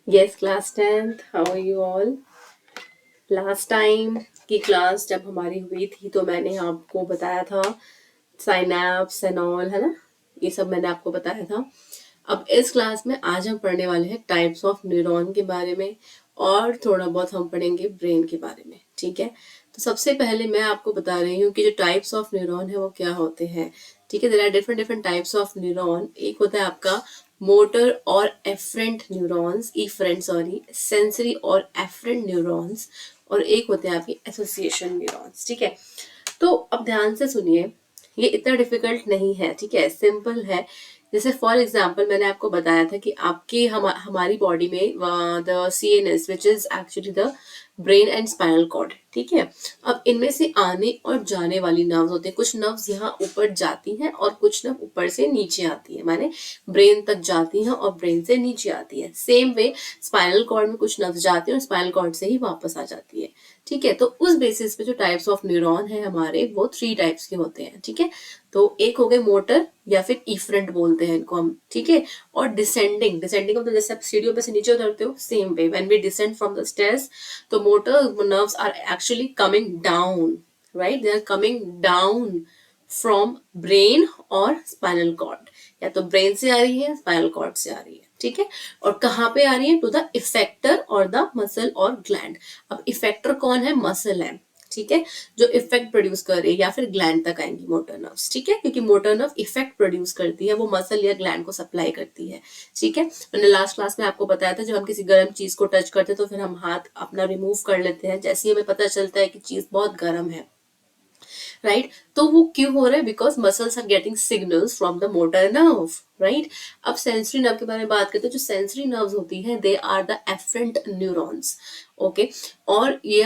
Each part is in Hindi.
Yes, class 10th. How are you all? Last time की क्लास जब हमारी हुई थी तो मैंने आपको बताया था साइनैप्स एंड ऑल, है ना। ये सब मैंने आपको बताया था। अब इस क्लास में आज हम पढ़ने वाले हैं टाइप्स ऑफ न्यूरॉन के बारे में, और थोड़ा बहुत हम पढ़ेंगे ब्रेन के बारे में। ठीक है, तो सबसे पहले मैं आपको बता रही हूँ कि जो टाइप्स ऑफ न्यूरॉन है वो क्या होते हैं। ठीक है, there are different different types of neuron. एक होता है आपका मोटर और afferent neurons, efferent sorry, sensory और एफरेंट न्यूरॉन्स, और एक होते हैं आपकी एसोसिएशन न्यूरॉन्स। ठीक है, तो अब ध्यान से सुनिए, ये इतना डिफिकल्ट नहीं है। ठीक है, सिंपल है। जैसे फॉर एग्जाम्पल मैंने आपको बताया था कि आपकी हमारी बॉडी में the CNS which is actually the brain and spinal cord. ठीक है, अब इनमें से आने और जाने वाली नर्व्स होते हैं। कुछ नर्व्स यहाँ ऊपर जाती हैं और कुछ नर्व ऊपर से नीचे आती है, माने ब्रेन तक जाती हैं और ब्रेन से नीचे आती है। सेम वे स्पाइनल कॉर्ड में कुछ नर्व्स जाती है और स्पाइनल कॉर्ड से ही वापस आ जाती है। ठीक है, तो उस बेसिस पे जो टाइप्स ऑफ न्यूरॉन है हमारे, वो 3 टाइप्स के होते हैं। ठीक है, तो एक हो गए मोटर या फिर इफरेंट बोलते हैं इनको हम। ठीक है, और डिसेंडिंग डिसेंडिंग मतलब जैसे आप सीढ़ियों पे से नीचे उतरते हो, same way when we descend from the stairs, तो motor nerves are actually coming down, right, they are coming down from brain और स्पाइनल कॉर्ड। या तो ब्रेन से आ रही है, स्पाइनल कॉर्ड से आ रही है। ठीक है, और कहाँ पे आ रही है? टू द इफेक्टर और द मसल और ग्लैंड। अब इफेक्टर कौन है? मसल है। ठीक है, जो इफेक्ट प्रोड्यूस कर रही है, या फिर ग्लैंड तक आएंगी मोटर नर्व्स। ठीक है, क्योंकि मोटर नर्व इफेक्ट प्रोड्यूस करती है, वो मसल या ग्लैंड को सप्लाई करती है। ठीक है, मैंने लास्ट क्लास में आपको बताया था, जब हम किसी गर्म चीज को टच करते हैं तो फिर हम हाथ अपना रिमूव कर लेते हैं जैसे ही हमें पता चलता है कि चीज बहुत गर्म है, राइट। तो वो क्यों हो रहा है? Because muscles are getting signals from the motor nerve, right. अब सेंसरी नर्व के बारे में बात करते हैं। जो सेंसरी नर्व्स होती हैं, they are the afferent neurons. Okay, और ये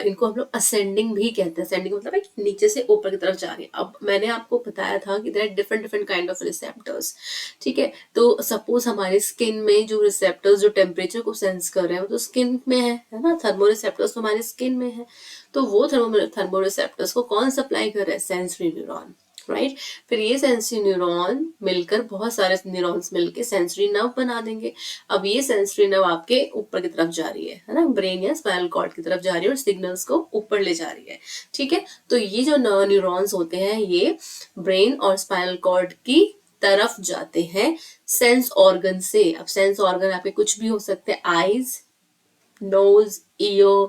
इनको हम लोग असेंडिंग भी कहते हैं। असेंडिंग मतलब है कि नीचे से ऊपर की तरफ जा रही है। अब मैंने आपको बताया था कि there are different different kind of receptors. ठीक है, तो सपोज हमारे स्किन में जो रिसेप्टर्स जो टेम्परेचर को सेंस कर रहे हैं वो तो स्किन में है ना। थर्मो रिसेप्टर्स तो हमारे स्किन में है। तो वो थर्मो रिसेप्टर्स को कौन सप्लाई कर रहा है? Sensory neuron, right. फिर ये सेंसरी न्यूरॉन मिलकर, बहुत सारे न्यूरॉन्स मिलकर सेंसरी नर्व बना देंगे। अब ये सेंसरी नर्व आपके ऊपर की तरफ जा रही है ना, ब्रेन या स्पाइनल कॉर्ड की तरफ जा रही है और सिग्नल्स को ऊपर ले जा रही है। ठीक है, तो ये जो न्यूरॉन्स होते हैं, ये ब्रेन और स्पाइनल कॉर्ड की तरफ जाते हैं सेंस ऑर्गन से। अब सेंस ऑर्गन आपके कुछ भी हो सकते हैं, आईज, नोज, ईयर,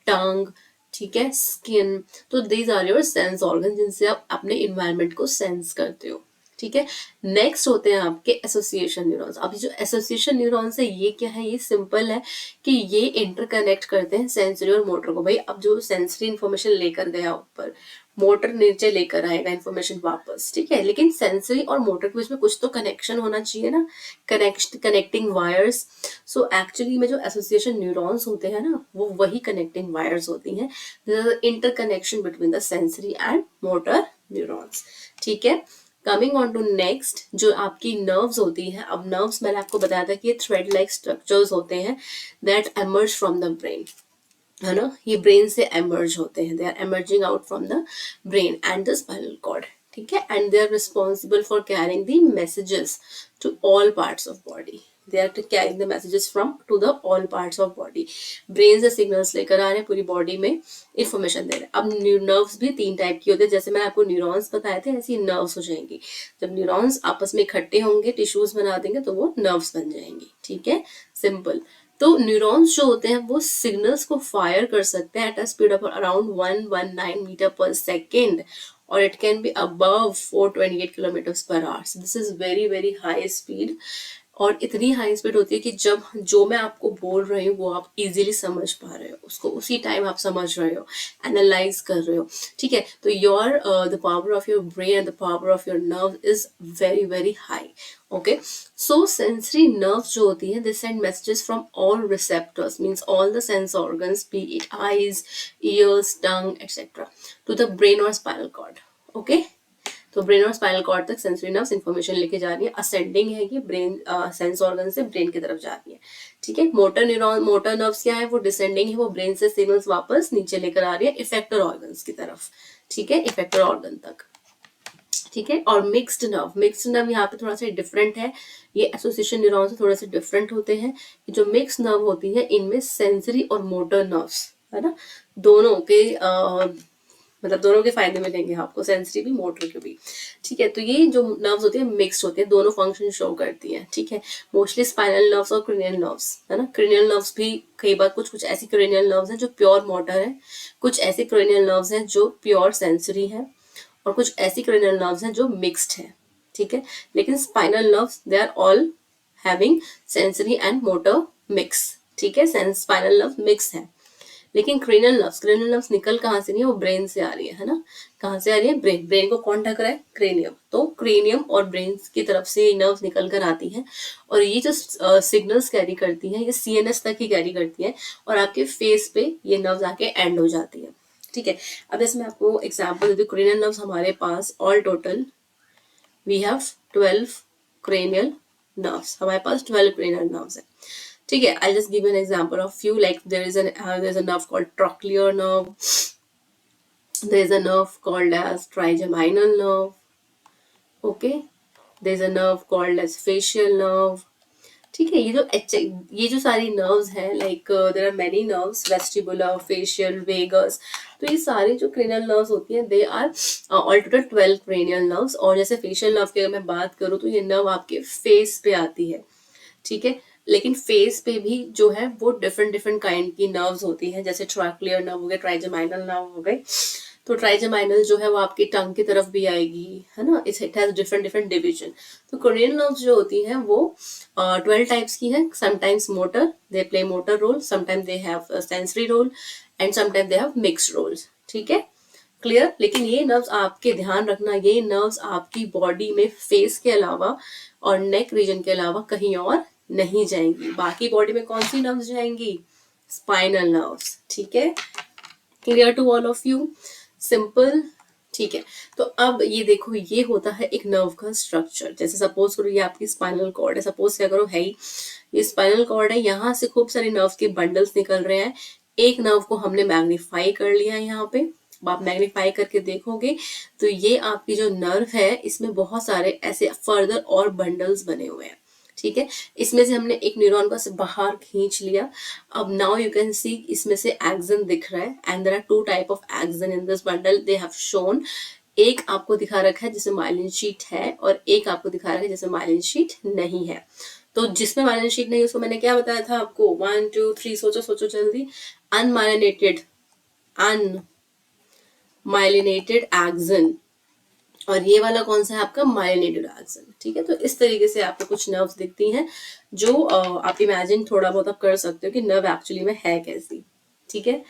टंग, ठीक है, स्किन। तो these are your sense organ जिनसे आप अपने इन्वायरमेंट को सेंस करते हो। ठीक है, नेक्स्ट होते हैं आपके एसोसिएशन न्यूरॉन्स। अब जो एसोसिएशन न्यूरॉन्स है, ये क्या है? ये सिंपल है कि ये इंटरकनेक्ट करते हैं सेंसरी और मोटर को। भाई अब जो सेंसरी इंफॉर्मेशन लेकर गया ऊपर, मोटर नीचे लेकर आएगा इन्फॉर्मेशन वापस। ठीक है, लेकिन सेंसरी और मोटर के बीच में कुछ तो कनेक्शन होना चाहिए ना, कनेक्टिंग वायर्स। सो एक्चुअली में जो एसोसिएशन न्यूरॉन्स होते हैं ना, वो वही कनेक्टिंग वायर्स होती हैं, interconnection between the sensory and motor neurons. ठीक है, कमिंग ऑन टू नेक्स्ट, जो आपकी नर्व्स होती हैं। अब नर्व्स मैंने आपको बताया था कि ये थ्रेड लाइक स्ट्रक्चर्स होते हैं that emerge from the brain, है ना। ये ब्रेन से एमर्ज होते हैं, they are emerging out from the brain and the spinal cord. ठीक है, and they are responsible for carrying the messages to all parts of body. They are to carrying the messages from to the all parts of body. Brain से सिग्नल्स लेकर आ रहे हैं, पूरी बॉडी में इंफॉर्मेशन दे रहे हैं। अब नर्व्स भी 3 टाइप की होती है। जैसे मैं आपको न्यूरॉन्स बताए थे, ऐसी नर्व्स हो जाएंगी। जब न्यूरॉन्स आपस में इकट्ठे होंगे, टिश्यूज बना देंगे, तो वो नर्व्स बन जाएंगी। ठीक है, सिंपल। तो न्यूरॉन्स जो होते हैं, वो सिग्नल्स को फायर कर सकते हैं at a speed of around 119 metre per second, और it can be above 428 kilometre per hour. This is very very high speed, और इतनी हाई स्पीड होती है कि जब जो मैं आपको बोल रही हूँ वो आप इजीली समझ पा रहे हो, उसको उसी टाइम आप समझ रहे हो, एनालाइज कर रहे हो। ठीक है, तो your the power of your brain and the power of your nerve is very very high. Okay, so sensory nerves जो होती हैं, they send messages from all receptors, means all the sense organs, be it eyes, ears, tongue etcetera, to the brain और स्पाइनल कॉर्ड। ओके, तो ब्रेन और स्पाइनल कॉर्ड तक सेंसरी नर्व्स इंफॉर्मेशन लेके जा रही है। असेंडिंग है कि ब्रेन सेंस ऑर्गन से ब्रेन की तरफ जा रही है। ठीक है, मोटर न्यूरॉन, मोटर नर्व्स क्या है? वो डिसेंडिंग है, वो ब्रेन से सिग्नल्स वापस नीचे लेकर आ रही है इफेक्टर ऑर्गन्स की तरफ। ठीक है, इफेक्टर ऑर्गन तक। ठीक है। और मिक्स्ड नर्व यहाँ पे थोड़ा सा डिफरेंट है, ये एसोसिएशन न्यूरॉन से थोड़े से डिफरेंट होते हैं। ये जो मिक्स नर्व होती है इनमें सेंसरी और मोटर नर्व्स है ना, दोनों के मतलब दोनों के फायदे मिलेंगे आपको, सेंसरी भी मोटर के भी। ठीक है, तो ये जो नर्व्स होती है मिक्स्ड होती है, दोनों फंक्शन शो करती हैं। ठीक है, मोस्टली स्पाइनल नर्व्स और क्रेनियल नर्व्स है ना। क्रेनियल नर्व्स भी कई बार कुछ कुछ ऐसी क्रेनियल नर्व्स हैं जो प्योर मोटर है, कुछ ऐसे क्रेनियल नर्व्स हैं जो प्योर सेंसरी है, और कुछ ऐसी क्रेनियल नर्व्स हैं जो मिक्स्ड है। ठीक है, लेकिन spinal nerves they are all having sensory and motor mix. ठीक है, स्पाइनल नर्व्स मिक्स है। लेकिन क्रेनियल नर्व्स निकल कहाँ से रही है, वो ब्रेन से आ रही है ना। कहाँ से आ रही है, ब्रेन। ब्रेन को कौन ढक रहा है, क्रेनियम। तो क्रेनियम और ब्रेन की तरफ से नर्व्स निकल कर आती हैं, और ये जो सिग्नल्स कैरी करती हैं ये सीएनएस तक ही कैरी करती हैं, और आपके फेस पे ये नर्व्स आके एंड हो जाती है। ठीक है, अब जैसे मैं आपको एग्जाम्पल देती हूँ, क्रेनियल नर्व्स हमारे पास all total we have 12 cranial nerves, हमारे पास 12 क्रेनियल नर्व्स है। ठीक है, I'll just give you an example of few, like there's a nerve called trochlear nerve, there's a nerve called as trigeminal nerve, okay, there's a nerve called as facial nerve. ठीक है, ये जो सारी नर्व्स हैं, like there are many nerves, vestibular, facial, vagus. तो ये सारी जो क्रेनियल नर्व्स होती हैं they are all total 12 cranial nerves. और जैसे फेशियल नर्व की अगर मैं बात करूँ तो ये नर्व आपके फेस पे आती है। ठीक है, लेकिन फेस पे भी जो है वो डिफरेंट डिफरेंट काइंड की नर्व्स होती हैं, जैसे ट्रैक्लियर नर्व हो गए, ट्राइजेमाइनल नर्व हो गए। तो ट्राइजेमाइनल जो है वो आपकी टंग की तरफ भी आएगी है ना, it has different different division. तो क्रेनियल नर्व्स जो होती हैं वो 12 टाइप्स की है। Sometimes motor, they play motor role, sometimes they have sensory role, and sometimes they have mixed roles. ठीक है, क्लियर। लेकिन ये नर्व्स आपके ध्यान रखना, ये नर्व्स आपकी बॉडी में फेस के अलावा और नेक रीजन के अलावा कहीं और नहीं जाएंगी। बाकी बॉडी में कौन सी नर्व्स जाएंगी, स्पाइनल नर्व्स। ठीक है, clear to all of you, simple. ठीक है, तो अब ये देखो, ये होता है एक नर्व का स्ट्रक्चर। जैसे सपोज करो ये आपकी स्पाइनल कॉर्ड है, सपोज क्या करो है ही ये स्पाइनल कॉर्ड है, यहाँ से खूब सारे नर्व्स के बंडल्स निकल रहे हैं। एक नर्व को हमने मैग्नीफाई कर लिया है यहाँ पे, आप मैग्नीफाई करके देखोगे तो ये आपकी जो नर्व है इसमें बहुत सारे ऐसे फर्दर और बंडल्स बने हुए हैं। ठीक है, इसमें से हमने एक न्यूरॉन को बाहर खींच लिया। अब नाउ यू कैन सी इसमें से एक्सन दिख रहा है, and there are 2 type of axon in this bundle, they have shown. एक आपको दिखा रखा है जिसमें माइलिन शीट है, और एक आपको दिखा रखा है जिसमें माइलिन शीट नहीं है। तो जिसमें माइलिन शीट नहीं है उसको मैंने क्या बताया था आपको, 1 2 3 सोचो सोचो जल्दी, अनमाइलिनेटेड एक्सन, और ये वाला कौन सा है आपका, माइलिनेटेड एक्सन। ठीक है, तो इस तरीके से आपको कुछ नर्व्स दिखती हैं जो आप इमेजिन थोड़ा बहुत आप कर सकते हो कि नर्व एक्चुअली में है कैसी। ठीक है,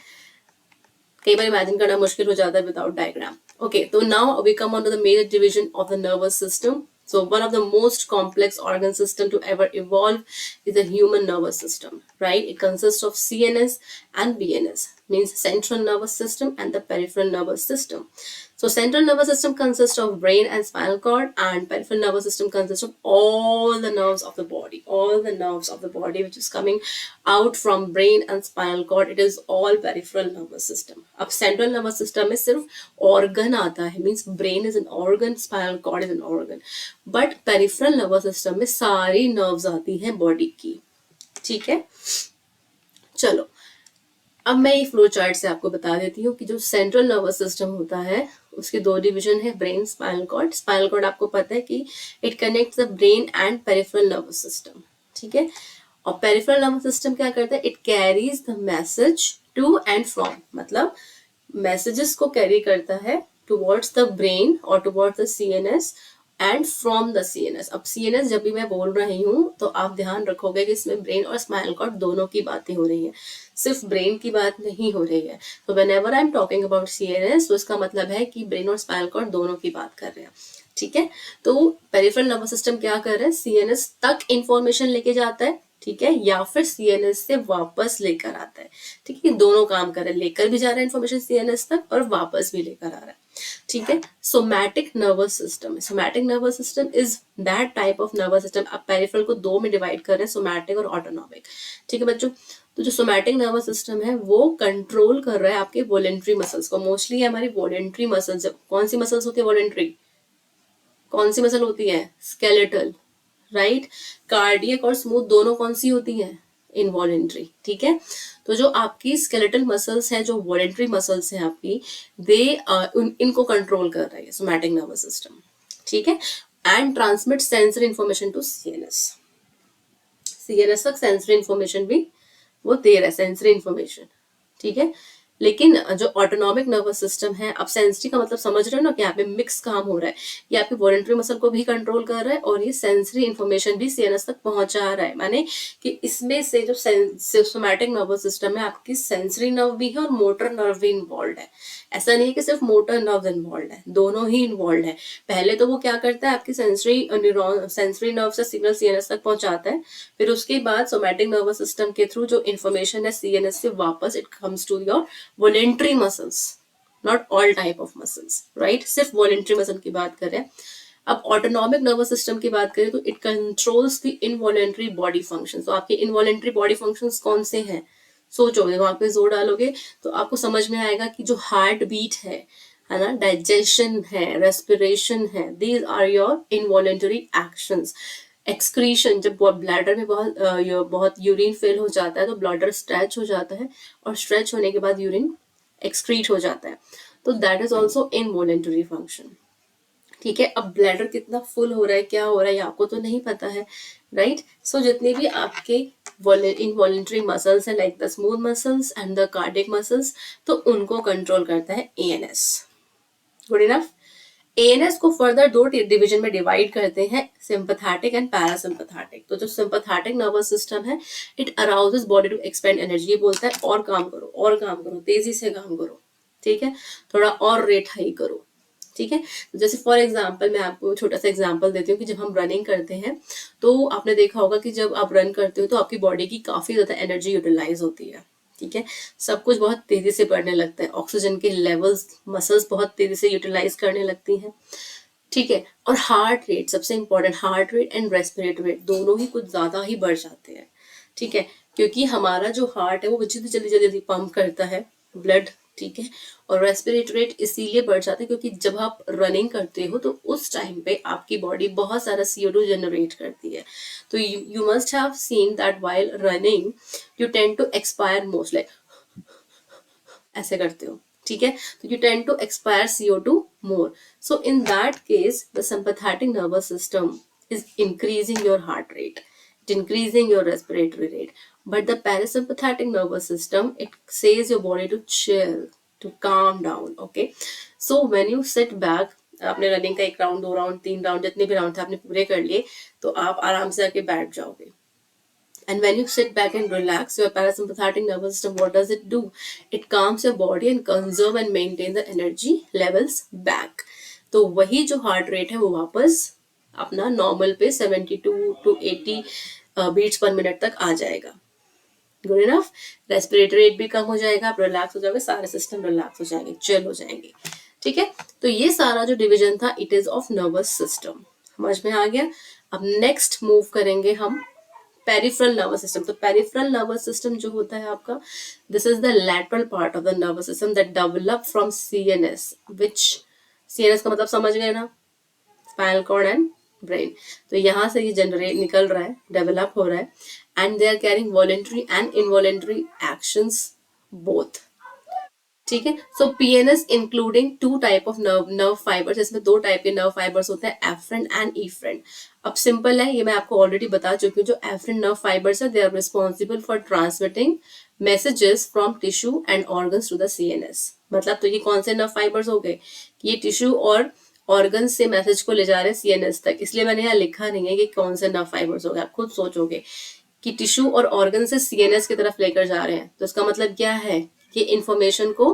कई बार इमेजिन करना मुश्किल हो जाता है विदाउट डायग्राम। ओके, तो now we come on to the major division of the nervous system. So one of the most complex organ system to ever evolve is the human nervous system, right? It consists of CNS and BNS, means central nervous system and the peripheral nervous system. So central nervous system consists of brain and spinal cord, and peripheral nervous system consists of all the nerves of the body which is coming out from brain and spinal cord. It is all peripheral nervous system. अब central nervous system में सिर्फ organ आता है, means brain is an organ, spinal cord is an organ, but peripheral nervous system में सारी nerves आती हैं body की। ठीक है, चलो अब मैं ये फ्लो चार्ट से आपको बता देती हूँ कि जो सेंट्रल नर्वस सिस्टम होता है उसके 2 डिवीजन है, brain, spinal cord. Spinal cord आपको पता है कि it connects the brain and peripheral nervous system. ठीक है, और पेरिफेरल नर्वस सिस्टम क्या करता है, it carries the message to and from, मतलब मैसेजेस को कैरी करता है टुवर्ड्स द ब्रेन और towards the CNS and from the CNS. अब सीएनएस जब भी मैं बोल रही हूँ तो आप ध्यान रखोगे कि इसमें ब्रेन और स्पाइनल कॉर्ड दोनों की बातें हो रही हैं, सिर्फ ब्रेन की बात नहीं हो रही है। तो whenever I am talking about CNS तो इसका मतलब है कि ब्रेन और स्पाइनल कॉर्ड दोनों की बात कर रहे हैं। ठीक है, तो पेरिफेरल नर्वस सिस्टम क्या कर रहा है, सीएनएस तक इंफॉर्मेशन लेके जाता है, ठीक है, या फिर सीएनएस से वापस लेकर आता है। ठीक है, दोनों काम कर रहे हैं, लेकर भी जा रहा है इंफॉर्मेशन सीएनएस तक और वापस भी लेकर आ रहा है। ठीक है, somatic nervous system, somatic nervous system is that type of nervous system. अब पेरिफेरल को 2 में डिवाइड कर रहे हैं, सोमैटिक और ऑटोनॉमिक। ठीक है बच्चों, तो जो सोमैटिक नर्वस सिस्टम है वो कंट्रोल कर रहा है आपके वॉलेंट्री मसल्स को। मोस्टली हमारी वॉलेंट्री मसल्स, कौन सी मसल्स होती है वॉलेंट्री, कौन सी मसल होती है? Skeletal, right. कार्डियक और स्मूथ दोनों कौन सी होती हैं? इनवॉलेंट्री, ठीक है। तो जो आपकी स्केलेटल मसल्स हैं, जो वॉलेंट्री मसल्स हैं आपकी, दे इनको कंट्रोल कर रही है सोमैटिक नर्वस सिस्टम, ठीक है। And transmit sensory information to CNS. CNS तक सेंसरी इंफॉर्मेशन भी वो दे रहा है, सेंसरी इंफॉर्मेशन, ठीक है। लेकिन जो ऑटोनॉमिक नर्वस सिस्टम है, आप सेंसरी का मतलब समझ रहे हो ना कि यहाँ पे मिक्स काम हो रहा है। ये आपकी वॉलेंट्री मसल को भी कंट्रोल कर रहा है और ये सेंसरी इंफॉर्मेशन भी सीएनएस तक पहुंचा रहा है। माने कि इसमें से जो सोमैटिक नर्वस सिस्टम है, आपकी सेंसरी नर्व भी है और मोटर नर्व भी इन्वॉल्व है। ऐसा नहीं है कि सिर्फ मोटर नर्व इन्वॉल्व है, दोनों ही इन्वॉल्व है। पहले तो वो क्या करता है, आपकी सेंसरी नर्व से सिग्नल सीएनएस तक पहुंचाता है, फिर उसके बाद सोमैटिक नर्वस सिस्टम के थ्रू जो इन्फॉर्मेशन है सीएनएस से वापस it comes to your voluntary muscles, not all type of muscles, right. सिर्फ वॉलेंट्री मसल की बात कर रहे हैं। अब ऑटोनॉमिक नर्वस सिस्टम की बात करें तो it controls the involuntary body function. तो आपके इनवॉलेंट्री बॉडी फंक्शंस कौन से हैं? सोचोगे, वहां पे जोर डालोगे तो आपको समझ में आएगा कि जो हार्ट बीट है ना, डाइजेशन है, रेस्पिरेशन है, these are your involuntary actions. Excretion, जब ब्लैडर में बहुत यूरिन फेल हो जाता है तो ब्लैडर स्ट्रेच हो जाता है और स्ट्रेच होने के बाद यूरिन एक्सक्रीट हो जाता है, तो that is also involuntary function, ठीक है। अब ब्लैडर कितना फुल हो रहा है, क्या हो रहा है, ये आपको तो नहीं पता है, राइट। सो जितने भी आपके इनवॉलेंटरी मसल्स हैं, like the smooth muscles and the cardiac muscles, तो उनको कंट्रोल करता है एएनएस। Good enough. एएनएस को फर्दर दो डिवीजन में डिवाइड करते हैं, सिंपैथेटिक एंड पैरासिम्पैथेटिक। तो जो सिंपैथेटिक नर्वस सिस्टम है, it arouses body to expend energy. ये बोलता है और काम करो, और काम करो, तेजी से काम करो, ठीक है, थोड़ा और रेट हाई करो, ठीक है। तो जैसे फॉर एग्जांपल मैं आपको छोटा सा एग्जांपल देती हूँ कि जब हम रनिंग करते हैं तो आपने देखा होगा कि जब आप रन करते हो तो आपकी बॉडी की काफी ज्यादा एनर्जी यूटिलाइज होती है, ठीक है। सब कुछ बहुत तेजी से बढ़ने लगता है, ऑक्सीजन के लेवल्स, मसल्स बहुत तेजी से यूटिलाइज करने लगती हैं, ठीक है। और हार्ट रेट, सबसे important, heart rate and respiratory rate दोनों ही कुछ ज्यादा ही बढ़ जाते हैं, ठीक है। क्योंकि हमारा जो हार्ट है वो जितनी जल्दी जल्दी जल्दी पंप करता है ब्लड, ठीक है। और रेस्पिरेटरी रेट इसीलिए बढ़ जाता है क्योंकि जब आप रनिंग करते हो तो उस टाइम पे आपकी बॉडी बहुत सारा CO2 जनरेट करती है। तो you must have seen that while running you tend to expire most, like ऐसे करते हो, ठीक है। तो you tend to expire CO2 more. So in that case the sympathetic nervous system is increasing your heart rate, it increasing your respiratory rate. But the parasympathetic nervous system, it says your body to chill, to calm down, okay. So when you sit back, आपने रनिंग का 1 राउंड, 2 राउंड, 3 राउंड, जितने भी राउंड थे आपने पूरे कर लिए, तो आप आराम से आके बैठ जाओगे। And when you sit back and relax, your parasympathetic nervous system, what does it do? It calms your body and conserve and maintain the energy levels back. तो वही जो हार्ट रेट है वो वापस अपना नॉर्मल पे 72 to 80 बीट्स पर मिनट तक आ जाएगा। Good enough. रेस्पिरेटरी रेट भी कम हो जाएगा, आप रिलैक्स हो जाओगे, सारे सिस्टम रिलैक्स हो जाएंगे, चिल हो जाएंगे, ठीक है। तो ये सारा जो डिवीजन था, it is of nervous system, समझ में आ गया। अब नेक्स्ट मूव करेंगे हम पेरिफेरल नर्वस सिस्टम। तो पेरिफेरल नर्वस सिस्टम जो होता है आपका, this is the lateral part of the nervous system that develop from CNS, which CNS का मतलब समझ गए ना, स्पाइनल कॉर्ड एंड ब्रेन। तो यहाँ से ये जनरेट निकल रहा है, डेवलप हो रहा है, and they are carrying voluntary and involuntary actions both, ठीक है। So PNS including 2 type of nerve fibres, इसमें 2 टाइप के नर्व फाइबर्स होते हैं, एफ्रेंट एंड इफ्रेंट। अब सिंपल है, ये मैं आपको ऑलरेडी बता चुकी हूँ। जो एफ्रेंट नर्व फाइबर्स है, they are responsible for transmitting messages from tissue and organs to the CNS. मतलब तो ये कौन से नर्व फाइबर्स हो गए, ये टिश्यू और ऑर्गन से मैसेज को ले जा रहे हैं सीएनएस तक, इसलिए मैंने यहाँ लिखा नहीं है कि कौन से नर्व फाइबर्स हो गए, आप खुद सोचोगे कि टिश्यू और ऑर्गन से सीएनएस की तरफ लेकर जा रहे हैं, तो इसका मतलब क्या है कि इंफॉर्मेशन को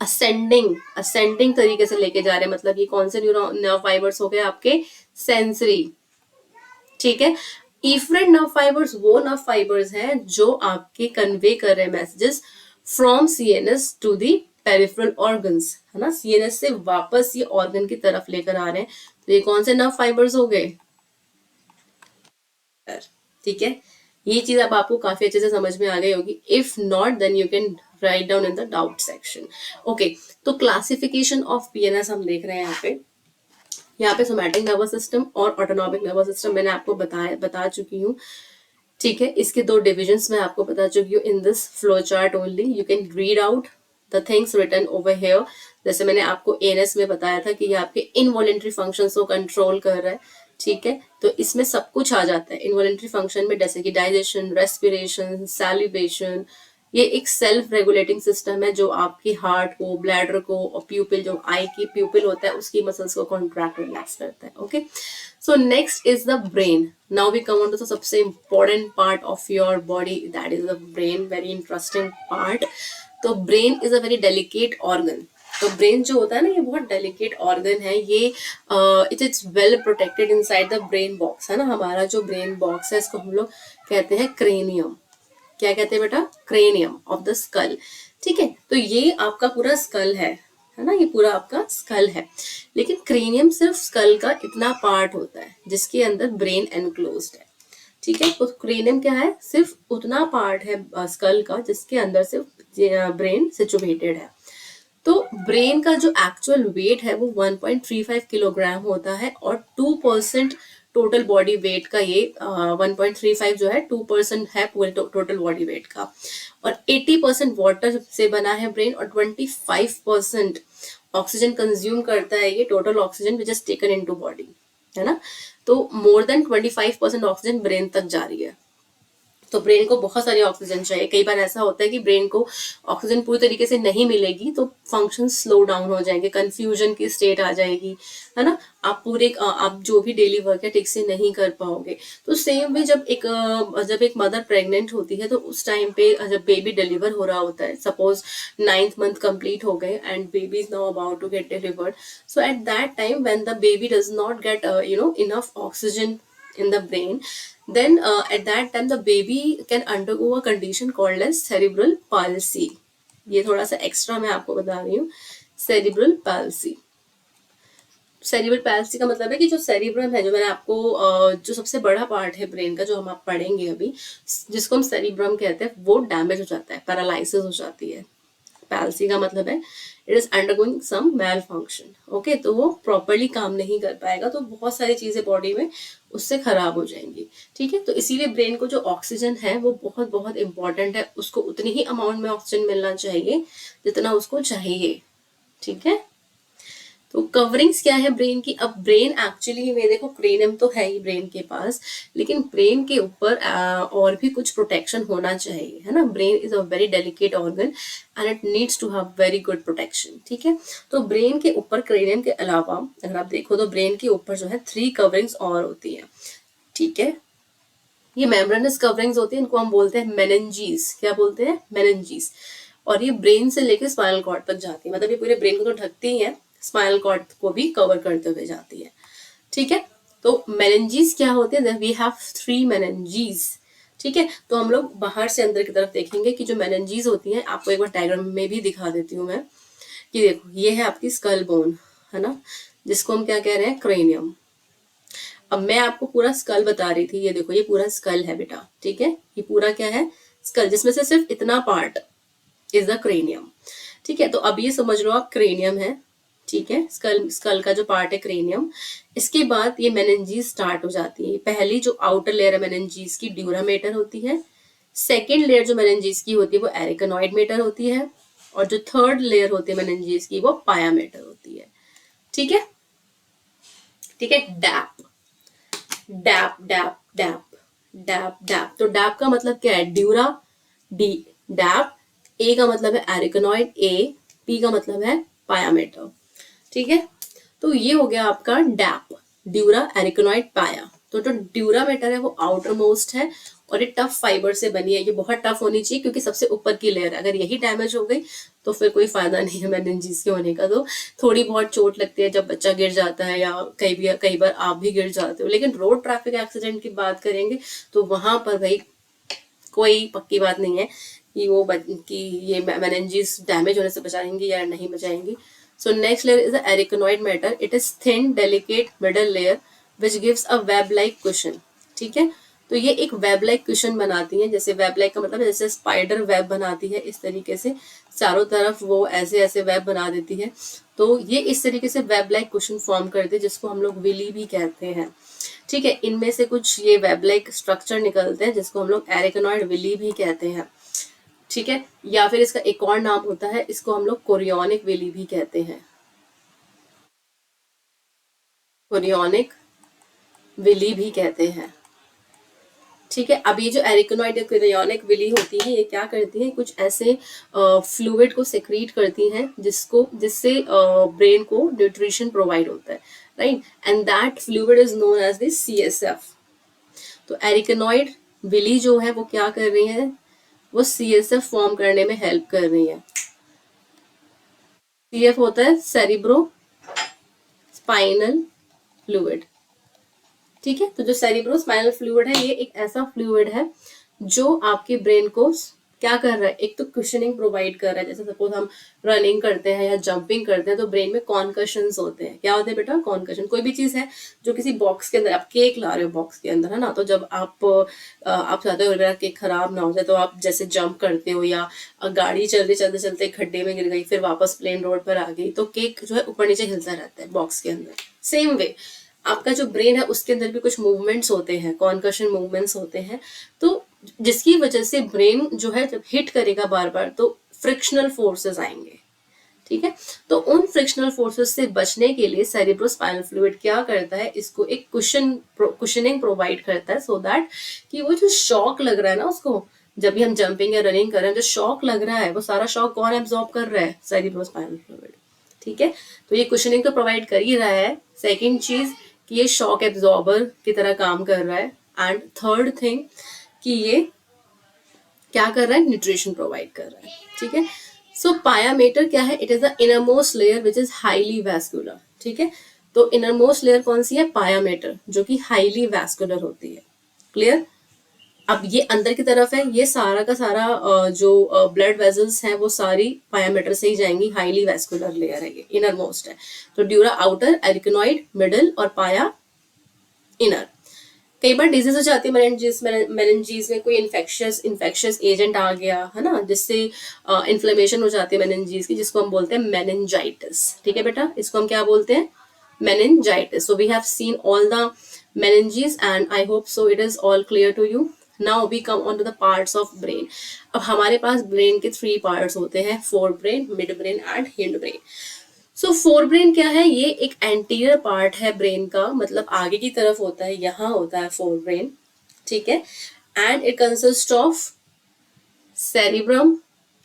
असेंडिंग तरीके से लेके जा रहे हैं। मतलब ये कौन से नर्व फाइबर्स हो गए आपके, सेंसरी, ठीक है। इफरेंट नर्व फाइबर्स वो नर्व फाइबर्स हैं जो आपके कन्वे कर रहे हैं messages from CNS to the peripheral organs, है ना, सीएनएस से वापस ये ऑर्गन की तरफ लेकर आ रहे हैं। तो ये कौन से नर्व फाइबर्स हो गए, ठीक है। ये चीज अब आपको काफी अच्छे से समझ में आ गई होगी। If not then you can write down in the doubt section, okay. तो क्लासिफिकेशन ऑफ पीएनएस हम देख रहे हैं यहाँ पे। यहाँ पे सोमैटिक नर्वस सिस्टम और ऑटोनॉमिक नर्वस सिस्टम मैंने आपको बता चुकी हूँ। ठीक है, इसके दो डिविजन्स मैं आपको बता चुकी हूँ in this flow chart only. You can read out the things written over here. जैसे मैंने आपको एएनएस में बताया था कि ये आपके इनवॉलेंट्री फंक्शंस को कंट्रोल कर रहा है। ठीक है, तो इसमें सब कुछ आ जाता है इनवॉलेंट्री फंक्शन में, जैसे कि डाइजेशन, रेस्पिरेशन, सैलिवेशन। ये एक सेल्फ रेगुलेटिंग सिस्टम है जो आपकी हार्ट को, ब्लैडर को और प्यूपिल, जो आई की प्यूपिल होता है उसकी मसल्स को कॉन्ट्रैक्ट रिलैक्स करता है। Okay, so next is the brain. Now we come on to the सबसे important part of your body, that is the brain. Very interesting part. तो brain is a very delicate organ. तो ब्रेन जो होता है ना, ये बहुत डेलिकेट ऑर्गन है। ये it's well protected inside the brain box, है ना। हमारा जो ब्रेन बॉक्स है इसको हम लोग कहते हैं क्रेनियम। क्या कहते हैं बेटा? Cranium of the skull. ठीक है, तो ये आपका पूरा स्कल है ना, ये पूरा आपका स्कल है। लेकिन क्रेनियम सिर्फ स्कल का इतना पार्ट होता है जिसके अंदर ब्रेन एनक्लोज्ड है। ठीक है, तो क्रेनियम क्या है? सिर्फ उतना पार्ट है स्कल का जिसके अंदर सिर्फ ब्रेन सिचुएटेड है। तो ब्रेन का जो एक्चुअल वेट है वो 1.35 किलोग्राम होता है और 2% टोटल बॉडी वेट का ये 1.35 जो है 2% है पूरे टोटल बॉडी वेट का। और 80% वाटर से बना है ब्रेन और 25% ऑक्सीजन कंज्यूम करता है ये, total oxygen which is taken into body, है ना। तो मोर देन 25% ऑक्सीजन ब्रेन तक जा रही है। तो ब्रेन को बहुत सारी ऑक्सीजन चाहिए। कई बार ऐसा होता है कि ब्रेन को ऑक्सीजन पूरी तरीके से नहीं मिलेगी तो फंक्शन स्लो डाउन हो जाएंगे, कंफ्यूजन की स्टेट आ जाएगी, है ना। आप जो भी डेली वर्क है ठीक से नहीं कर पाओगे। तो सेम वे जब एक मदर प्रेग्नेंट होती है तो उस टाइम पे जब बेबी डिलीवर हो रहा होता है, सपोज 9th मंथ कंप्लीट हो गए and baby is now about to get delivered, so at that time when the baby does not get enough oxygen in the brain, then at that time the baby can undergo a condition called as cerebral palsy. ये थोड़ा सा एक्स्ट्रा मैं आपको बता रही हूँ, सेरिब्रल पैल्सी। सेरिब्रल पैल्सी का मतलब है कि जो सेरिब्रम है, जो मैंने आपको जो सबसे बड़ा पार्ट है ब्रेन का जो हम आप पढ़ेंगे अभी, जिसको हम सेरिब्रम कहते हैं, वो डैमेज हो जाता है, पैरालिसिस हो जाती है। पैल्सी का मतलब है it is undergoing some malfunction. Okay, तो वो प्रॉपरली काम नहीं कर पाएगा, तो बहुत सारी चीजें बॉडी में उससे खराब हो जाएंगी। ठीक है, तो इसीलिए ब्रेन को जो ऑक्सीजन है वो बहुत बहुत इंपॉर्टेंट है। उसको उतनी ही अमाउंट में ऑक्सीजन मिलना चाहिए जितना उसको चाहिए। ठीक है, तो कवरिंग्स क्या है ब्रेन की? अब ब्रेन एक्चुअली में देखो, क्रेनियम तो है ही ब्रेन के पास, लेकिन ब्रेन के ऊपर और भी कुछ प्रोटेक्शन होना चाहिए, है ना। Brain is a very delicate organ and it needs to have very good protection. ठीक है, तो ब्रेन के ऊपर क्रेनियम के अलावा अगर आप देखो तो ब्रेन के ऊपर जो है 3 कवरिंग्स और होती है। ठीक है, ये मेम्ब्रेनस कवरिंग्स होती है, इनको हम बोलते हैं मेनिंजीज। क्या बोलते हैं? मेनिंजीज। और ये ब्रेन से लेकर स्पाइनल कॉर्ड तक जाती है, मतलब ये पूरे ब्रेन को तो ढकती ही है, स्पाइनल कॉर्ड को भी कवर करते हुए जाती है। ठीक है, तो मेनिंजीज क्या होते हैं? We have 3 meninges. ठीक है, तो हम लोग बाहर से अंदर की तरफ देखेंगे कि जो मेनिंजीज होती हैं, आपको एक बार डायग्राम में भी दिखा देती हूँ मैं, कि देखो ये है आपकी स्कल बोन, है ना, जिसको हम क्या कह रहे हैं? क्रेनियम। अब मैं आपको पूरा स्कल बता रही थी, ये देखो ये पूरा स्कल है बेटा। ठीक है, ये पूरा क्या है? स्कल, जिसमें से सिर्फ इतना पार्ट इज द क्रेनियम। ठीक है, तो अब ये समझ लो आप क्रेनियम है। ठीक है, स्कल का जो पार्ट है क्रेनियम। इसके बाद ये मेनिंजीज स्टार्ट हो जाती है। पहली जो आउटर लेयर है मेनिंजीज की, ड्यूरामेटर होती है। सेकेंड लेयर जो मेनिंजीज की होती है वो एरिकनॉइड मेटर होती है। और जो थर्ड लेयर होती है मेनिंजीज की वो पायामेटर होती है। ठीक है, ठीक है। DAP DAP DAP DAP DAP DAP, तो डैप का मतलब क्या है? Dura, D, dab. ए का मतलब है एरिकनॉइड, ए। पी का मतलब है पायामेटर। ठीक है, तो ये हो गया आपका डैप, ड्यूरा, एरिकनॉइड, पाया। तो जो ड्यूरा मेटर है वो आउटर मोस्ट है और ये टफ फाइबर से बनी है। ये बहुत टफ होनी चाहिए क्योंकि सबसे ऊपर की लेयर है, अगर यही डैमेज हो गई तो फिर कोई फायदा नहीं है मेनिंजीज के होने का। तो थोड़ी बहुत चोट लगती है जब बच्चा गिर जाता है, या कई बार आप भी गिर जाते हो। लेकिन रोड ट्रैफिक एक्सीडेंट की बात करेंगे तो वहां पर भाई कोई पक्की बात नहीं है कि ये मेनिंजीज डैमेज होने से बचाएंगी या नहीं बचाएंगी। So next layer is the arachnoid matter. It is thin, delicate middle layer which gives a web-like cushion. ठीक है, तो ये एक वेब लाइक क्वेश्चन बनाती हैं, जैसे वेब लाइक का मतलब जैसे स्पाइडर वेब बनाती है, इस तरीके से चारों तरफ वो ऐसे ऐसे वेब बना देती है। तो ये इस तरीके से वेब लाइक क्वेश्चन फॉर्म करते हैं, जिसको हम लोग विली भी कहते हैं। ठीक है, इनमें से कुछ ये वेब लाइक स्ट्रक्चर निकलते हैं, जिसको हम लोग एरिकनॉइड विली भी कहते हैं। ठीक है, या फिर इसका एक और नाम होता है, इसको हम लोग कोरियोनिक विली भी कहते हैं। कोरियोनिक विली भी कहते हैं। ठीक है, अब ये जो एरिकनॉइड या कोरियोनिक विली होती है, ये क्या करती है, कुछ ऐसे फ्लूइड को सेक्रीट करती हैं जिससे ब्रेन को न्यूट्रिशन प्रोवाइड होता है, right, and that fluid is known as the CSF। तो एरिकनॉइड विली जो है वो क्या कर रही है, वो CSF फॉर्म करने में हेल्प कर रही है। CF होता है सेरिब्रो स्पाइनल फ्लूइड। ठीक है, तो जो सेरिब्रो स्पाइनल फ्लूइड है, ये एक ऐसा फ्लूइड है जो आपके ब्रेन को क्या कर रहा है, एक तो क्वेश्चनिंग प्रोवाइड कर रहा है। जैसे सपोज हम रनिंग करते हैं या जंपिंग करते हैं, तो ब्रेन में कॉन्कशंस होते हैं। क्या होते हैं बेटा, कॉन्कशन। कोई भी चीज है जो किसी बॉक्स के अंदर, आप केक ला रहे हो बॉक्स के अंदर, है ना, तो जब आप चाहते हो मेरा केक खराब ना हो जाए, तो आप जैसे जंप करते हो, या गाड़ी चलते चलते चलते खड्डे में गिर गई, फिर वापस प्लेन रोड पर आ गई, तो केक जो है ऊपर नीचे हिलता रहता है बॉक्स के अंदर। सेम वे आपका जो ब्रेन है, उसके अंदर भी कुछ मूवमेंट्स होते हैं, कॉन्कशन मूवमेंट्स होते हैं, तो जिसकी वजह से ब्रेन जो है जब हिट करेगा बार बार, तो फ्रिक्शनल फोर्सेस आएंगे। ठीक है, तो उन फ्रिक्शनल फोर्सेस से बचने के लिए सेरिब्रोस्पाइनल फ्लूइड क्या करता है, इसको एक कुशनिंग प्रोवाइड करता है, सो दैट कि वो जो शॉक लग रहा है ना उसको, जब भी हम जंपिंग या रनिंग कर रहे हैं, जो शॉक लग रहा है, वो सारा शॉक कौन एब्जॉर्ब कर रहा है, सेरिब्रोस्पाइनल फ्लूइड। ठीक है, तो ये कुशनिंग तो प्रोवाइड कर ही रहा है। सेकेंड चीज कि ये शॉक एब्जॉर्बर की तरह काम कर रहा है, एंड थर्ड थिंग कि ये क्या कर रहा है, न्यूट्रिशन प्रोवाइड कर रहा है। ठीक है, सो पायामेटर क्या है, it is the innermost layer which is highly vascular. ठीक है, तो इनरमोस्ट लेयर कौन सी है, पायामेटर, जो कि हाईली वैस्कुलर होती है। क्लियर। अब ये अंदर की तरफ है, ये सारा का सारा जो ब्लड वेजल्स हैं वो सारी पायामेटर से ही जाएंगी, हाईली वैस्कुलर लेयर है, ये इनर मोस्ट है। तो ड्यूरा आउटर, एरिकनॉइड मिडल, और पाया इनर। कई बार डिजीज हो जाती है मेनिंजीज में कोई इन्फेक्शियस एजेंट आ गया है ना, जिससे इन्फ्लेमेशन हो जाती है मेनिंजीज की, जिसको हम बोलते हैं मेनिंजाइटिस। ठीक है बेटा, इसको हम क्या बोलते हैं, meningitis. So we have seen all the meninges and I hope so it is all clear to you. Now we come on to the parts of brain. अब हमारे पास ब्रेन के 3 पार्ट्स होते हैं, fore brain, mid brain and hind brain. So fore brain क्या है, ये एक एंटीरियर पार्ट है ब्रेन का, मतलब आगे की तरफ होता है, यहाँ होता है फोर ब्रेन। ठीक है, and it consist of cerebrum,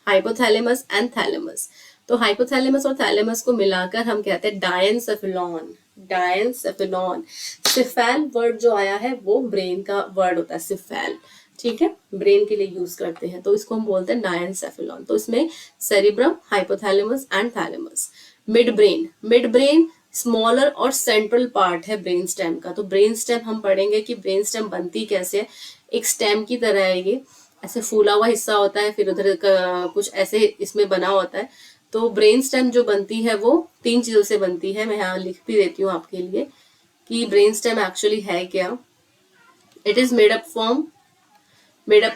hypothalamus and thalamus. तो हाइपोथैलेमस और थैलेमस को मिलाकर हम कहते हैं डायनसेफेलॉन। डायनसेफेलॉन, सिफेल वर्ड जो आया है वो ब्रेन का वर्ड होता है, सिफेल। ठीक है, ब्रेन के लिए यूज करते हैं, तो इसको हम बोलते हैं डायनसेफेलॉन। तो इसमें cerebrum, hypothalamus and thalamus. Mid brain, mid brain smaller और सेंट्रल पार्ट है ब्रेन स्टेम का। तो ब्रेन स्टेम हम पढ़ेंगे कि ब्रेन स्टेम बनती कैसे है, एक स्टेम की तरह है, ये ऐसे फूला हुआ हिस्सा होता है, फिर उधर कुछ ऐसे इसमें बना होता है। तो ब्रेन स्टेम जो बनती है वो 3 चीजों से बनती है, मैं यहाँ लिख भी देती हूँ आपके लिए कि ब्रेन स्टेम एक्चुअली है क्या। It is made up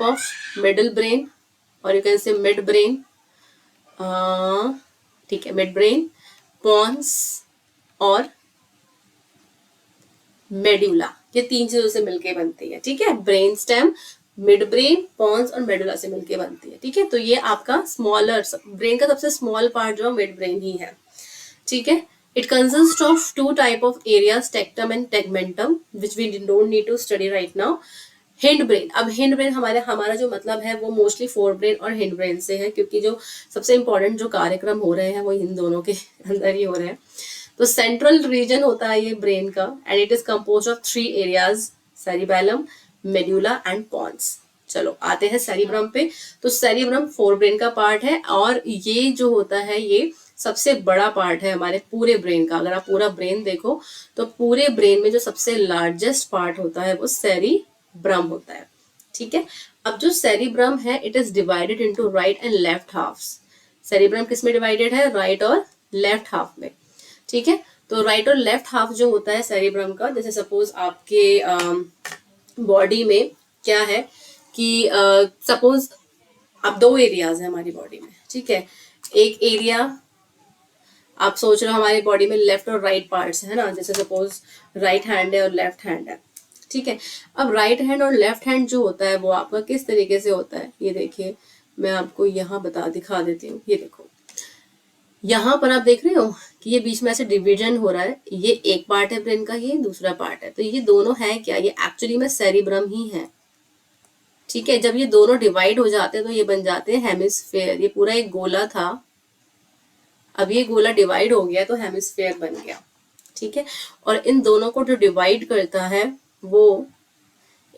of middle brain, और you can say mid brain, ठीक है, मिड ब्रेन, पॉन्स और मेड्यूला, ये 3 चीजों से मिलके बनती है। ठीक है, brain stem, mid brain, pons और मेडुला से मिलके बनती है। ठीक है, तो ये आपका स्मॉलर ब्रेन का सबसे स्मॉल पार्ट जो मिड ब्रेन ही है। ठीक है, it consist of 2 type of areas, tectum and tegmentum, which we don't need to study right now. Hindbrain, अब हिंड ब्रेन हमारा जो मतलब है वो मोस्टली फोर ब्रेन और हिंड ब्रेन से है, क्योंकि जो सबसे इंपॉर्टेंट जो कार्यक्रम हो रहे हैं वो इन दोनों के अंदर ही हो रहे हैं। तो सेंट्रल रीजन होता है ये ब्रेन का, and it is compose of 3 areas, cerebellum, medulla and pons. चलो आते हैं सेरिब्रम पे। तो सेरिब्रम फोर ब्रेन का पार्ट है, और ये जो होता है ये सबसे बड़ा पार्ट है हमारे पूरे ब्रेन का। अगर आप पूरा ब्रेन देखो तो पूरे ब्रेन में जो सबसे लार्जेस्ट पार्ट होता है वो सेरिब्रम होता है। ठीक है, अब जो सेरिब्रम है it is divided into right and left halves. Cerebrum किस में डिवाइडेड है, राइट और लेफ्ट हाफ में। ठीक है, तो राइट और लेफ्ट हाफ जो होता है सेरिब्रम का, जैसे सपोज आपके बॉडी में क्या है कि सपोज अब दो एरियाज है हमारी बॉडी में, ठीक है। एक एरिया आप सोच रहे हो हमारी बॉडी में लेफ्ट और राइट पार्ट्स है ना, जैसे सपोज राइट हैंड है और लेफ्ट हैंड है, ठीक है। अब राइट हैंड और लेफ्ट हैंड जो होता है वो आपका किस तरीके से होता है, ये देखिए मैं आपको यहाँ दिखा देती हूँ। ये देखो यहाँ पर आप देख रहे हो कि ये बीच में ऐसे डिवीजन हो रहा है, ये एक पार्ट है ब्रेन का, ये दूसरा पार्ट है। तो ये दोनों है क्या, ये एक्चुअली में सेरिब्रम ही है, ठीक है। जब ये दोनों डिवाइड हो जाते हैं तो ये बन जाते हैं हेमिस्फेयर। ये पूरा एक गोला था, अब ये गोला डिवाइड हो गया तो हेमिस्फेयर बन गया, ठीक है। और इन दोनों को जो डिवाइड करता है वो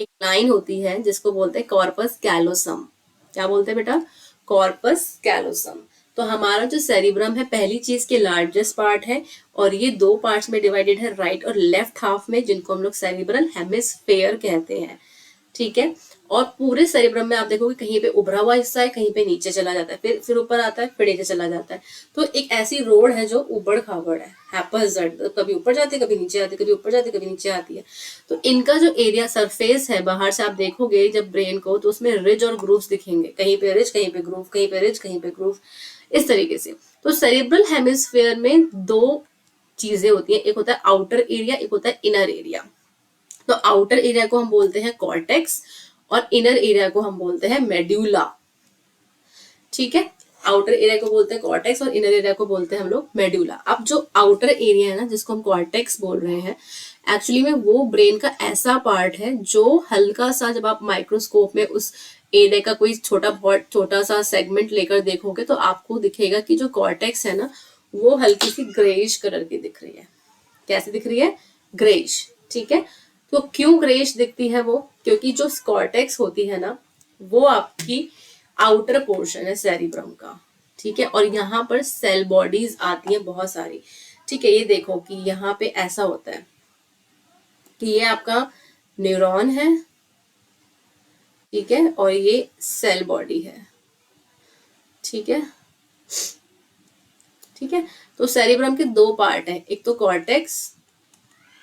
एक लाइन होती है जिसको बोलते हैं कॉर्पस कैलोसम। क्या बोलते हैं बेटा, कॉर्पस कैलोसम। तो हमारा जो सेरिब्रम है पहली चीज के लार्जेस्ट पार्ट है, और ये दो पार्ट्स में डिवाइडेड है, राइट और लेफ्ट हाफ में, जिनको हम लोग सेरिब्रल हेमिस्फेयर कहते हैं, ठीक है। और पूरे सेरिब्रम में आप देखोगे कहीं पे उभरा हुआ हिस्सा है, कहीं पे नीचे चला जाता है, फिर ऊपर आता है, फिर नीचे चला जाता है। तो एक ऐसी रोड है जो उबड़ खाबड़ है, हैपजर्ड, कभी ऊपर जाती है कभी नीचे आती है, कभी ऊपर जाती है कभी नीचे आती है। तो इनका जो एरिया सरफेस है बाहर से आप देखोगे जब ब्रेन को, तो उसमें रिज और ग्रूव्स दिखेंगे, कहीं पे रिज कहीं पे ग्रूव, कहीं पे रिज कहीं पे ग्रूव, इस तरीके से। तो सेरिब्रल हेमिस्फेयर में दो चीजें होती हैं, एक होता है आउटर एरिया, एक होता है इनर एरिया। तो आउटर एरिया को हम बोलते हैं कॉर्टेक्स और इनर एरिया को हम बोलते हैं मेड्यूला, ठीक है। आउटर एरिया को बोलते हैं कॉर्टेक्स और इनर एरिया को बोलते हैं हम लोग मेड्यूला। अब जो आउटर एरिया है ना, जिसको हम कॉर्टेक्स बोल रहे हैं, एक्चुअली में वो ब्रेन का ऐसा पार्ट है जो हल्का सा, जब आप माइक्रोस्कोप में उस एरिया का कोई बहुत छोटा सा सेगमेंट लेकर देखोगे तो आपको दिखेगा कि जो कॉर्टेक्स है ना वो हल्की सी ग्रेइश कलर की दिख रही है। कैसे दिख रही है, ग्रेइश, ठीक है। तो क्यों ग्रेइश दिखती है वो, क्योंकि जो कॉर्टेक्स होती है ना वो आपकी आउटर पोर्शन है सेरिब्रम का, ठीक है। और यहाँ पर सेल बॉडीज आती हैं बहुत सारी, ठीक है। ये देखो कि यहाँ पे ऐसा होता है कि ये आपका न्यूरॉन है, ठीक है, और ये सेल बॉडी है, ठीक है, ठीक है। तो सेरिब्रम के दो पार्ट हैं, एक तो कॉर्टेक्स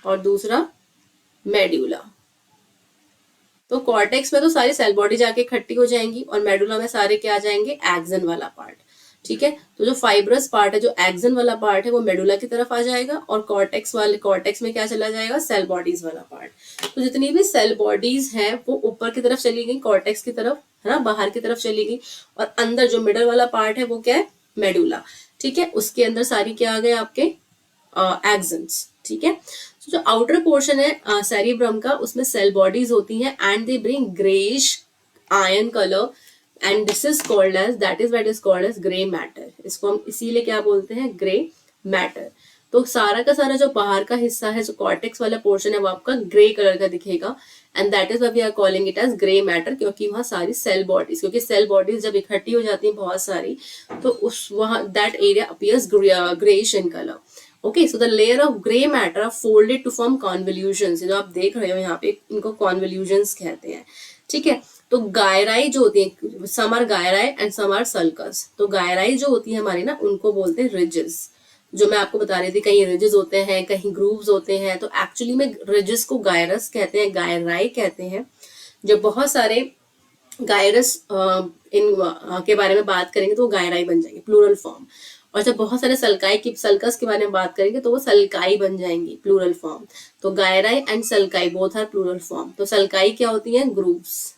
और दूसरा मेड्यूला। तो कॉर्टेक्स में तो सारी सेल बॉडी जाके इकट्ठी हो जाएंगी और मेडुला में सारे क्या आ जाएंगे, एक्सन वाला पार्ट, ठीक है। तो जो फाइब्रस पार्ट है, जो एक्सन वाला पार्ट है, वो मेडुला की तरफ आ जाएगा, और कॉर्टेक्स में क्या चला जाएगा, सेल बॉडीज वाला पार्ट। तो जितनी भी सेल बॉडीज हैं वो ऊपर की तरफ चली गई, कॉर्टेक्स की तरफ, है ना, बाहर की तरफ चली गई। और अंदर जो मिडल वाला पार्ट है वो क्या है, मेडुला, ठीक है। उसके अंदर सारी क्या आ गए आपके एक्सन्स, ठीक है। तो जो आउटर पोर्शन है सेरिब्रम का, उसमें सेल बॉडीज होती हैं and they bring greyish in colour, and this is called as, that is what is called as grey matter. इसको हम इसीलिए क्या बोलते हैं, ग्रे मैटर। तो सारा का सारा जो बाहर का हिस्सा है, जो कॉर्टेक्स वाला पोर्शन है, वो आपका ग्रे कलर का दिखेगा, and that is why we are calling it as grey matter, क्योंकि वहां सारी सेल बॉडीज, क्योंकि सेल बॉडीज जब इकट्ठी हो जाती हैं बहुत सारी, तो उस वहां that area appears greyish in colour. Okay, so the layer of grey matter are folded to form convolutions. जो आप देख रहे हो यहाँ पे, इनको कॉन्वोल्यूशंस कहते हैं, ठीक है। तो गायराई जो होती है, some are gyri and some are sulcus. तो गायराई जो होती है हमारी ना, उनको बोलते हैं रिजेस। जो मैं आपको बता रही थी, कहीं रिजेस होते हैं, कहीं ग्रूव्स होते हैं। तो एक्चुअली में रिजेस को गायरस कहते हैं, गायराई कहते हैं। जब बहुत सारे गायरस इन के बारे में बात करेंगे तो वो गायराई बन जाएंगे, प्लूरल फॉर्म। और जब बहुत सारे सल्कस के बारे में बात करेंगे तो वो सल्काई बन जाएंगी, प्लूरल फॉर्म। तो gyri and sulci both are plural form. तो सल्काई क्या होती है, ग्रूव्स,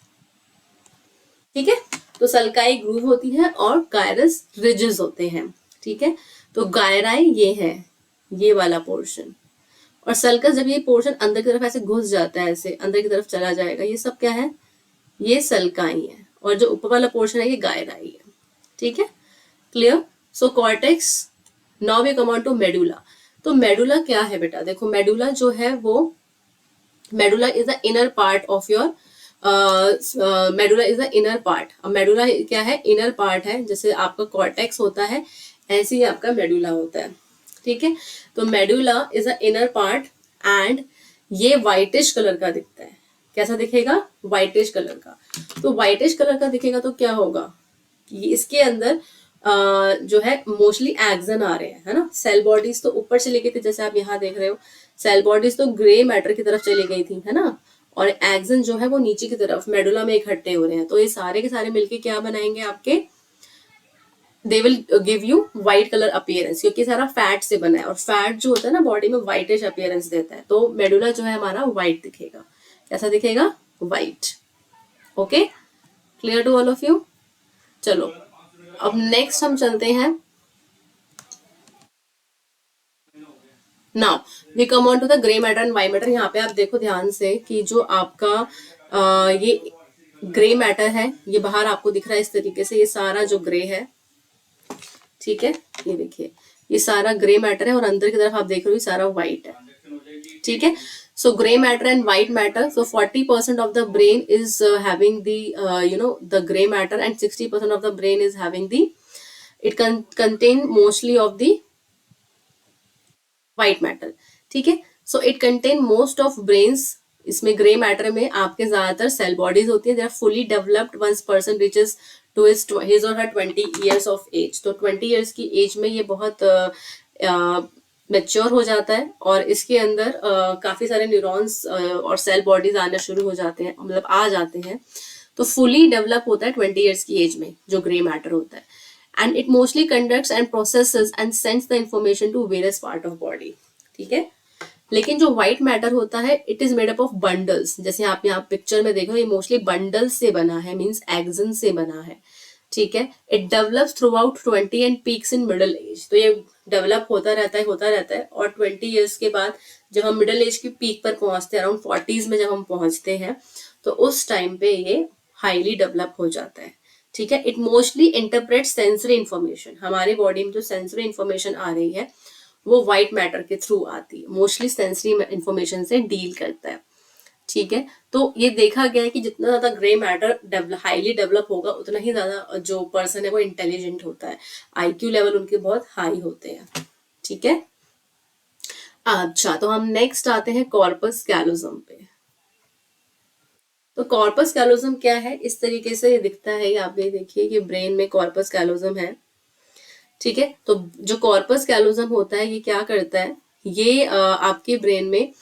ठीक है। तो सल्काई ग्रूव होती है और गायरस रिजेस होते हैं, ठीक है। तो गायराई ये है, ये वाला पोर्शन, और सल्कस जब ये पोर्शन अंदर की तरफ ऐसे घुस जाता है, ऐसे अंदर की तरफ चला जाएगा, ये सब क्या है, ये सल्काई है। और जो ऊपर वाला पोर्शन है ये गायराई है, ठीक है, clear. So cortex, now we come on to medulla. तो मेडुला क्या है बेटा, देखो मेडुला जो है वो, medulla is the inner part of your, medulla is the inner part. अब मेडुला क्या है, इनर पार्ट है। जैसे आपका कॉर्टेक्स होता है ऐसे ही आपका मेडुला होता है, ठीक है। तो medulla is the inner part and ये व्हाइटिश कलर का दिखता है। कैसा दिखेगा, व्हाइटिश कलर का। तो व्हाइटिश कलर का दिखेगा तो क्या होगा, इसके अंदर जो है मोस्टली एक्सन आ रहे हैं, है ना। सेल बॉडीज तो ऊपर चली गई थी, जैसे आप यहाँ देख रहे हो, सेल बॉडीज तो ग्रे मैटर की तरफ चली गई थी, है ना। और एक्सन जो है वो नीचे की तरफ मेडुला में इकट्ठे हो रहे हैं। तो ये सारे के सारे मिलके क्या बनाएंगे आपके, they will give you white colour appearance, क्योंकि सारा फैट से बना है और फैट जो होता है ना बॉडी में व्हाइटिश अपीयरेंस देता है। तो मेडुला जो है हमारा व्हाइट दिखेगा। कैसा दिखेगा? White. Okay, clear to all of you? चलो अब नेक्स्ट हम चलते हैं। Now we come on to the grey matter and white matter. यहाँ पे आप देखो ध्यान से कि जो आपका ये ग्रे मैटर है, ये बाहर आपको दिख रहा है इस तरीके से, ये सारा जो ग्रे है, ठीक है, ये देखिए ये सारा ग्रे मैटर है और अंदर की तरफ आप देख रहे हो सारा व्हाइट है, ठीक है। So gray matter and white matter. So 40% of the brain is having the the gray matter, and 60% of the brain is having the, it can contain mostly of the white matter, ठीक है। So it contain most of brains, इसमें ग्रे मैटर में आपके ज्यादातर सेल बॉडीज होती है। They are fully developed once person reaches to his और हर 20 years ऑफ एज। तो 20 years की एज में ये बहुत मैच्योर हो जाता है और इसके अंदर काफी सारे न्यूरॉन्स और सेल बॉडीज आना शुरू हो जाते हैं, मतलब आ जाते हैं। तो फुली डेवलप होता है 20 years की एज में जो ग्रे मैटर होता है। And it mostly conducts and processes and sends the information to various part of body, ठीक है। लेकिन जो व्हाइट मैटर होता है, it is made up of bundles. जैसे आप यहाँ पिक्चर में देखो, ये मोस्टली बंडल्स से बना है, मीन्स एक्सन से बना है, ठीक है। It develops through out 20 and peaks in middle age. तो ये डेवलप होता रहता है और 20 years के बाद जब हम मिडिल एज की पीक पर पहुंचते हैं, अराउंड 40s में जब हम पहुंचते हैं, तो उस टाइम पे ये हाईली डेवलप हो जाता है, ठीक है। It mostly interpret sensory information. हमारी बॉडी में जो सेंसरी इंफॉर्मेशन आ रही है वो व्हाइट मैटर के थ्रू आती है, मोस्टली सेंसरी इंफॉर्मेशन से डील करता है, ठीक है। तो ये देखा गया है कि जितना ज्यादा ग्रे मैटर हाईली डेवलप होगा, उतना ही ज्यादा जो पर्सन है वो इंटेलिजेंट होता है, आईक्यू लेवल उनके बहुत हाई होते हैं, ठीक है। अच्छा, तो हम नेक्स्ट आते हैं कॉर्पस कैलोजम पे। तो कॉर्पस कैलोजम क्या है? इस तरीके से दिखता है, आप ये देखिए कि ब्रेन में कॉर्पस कैलोजम है, ठीक है। तो जो कॉर्पस कैलोजम होता है, ये क्या करता है, ये आपके ब्रेन में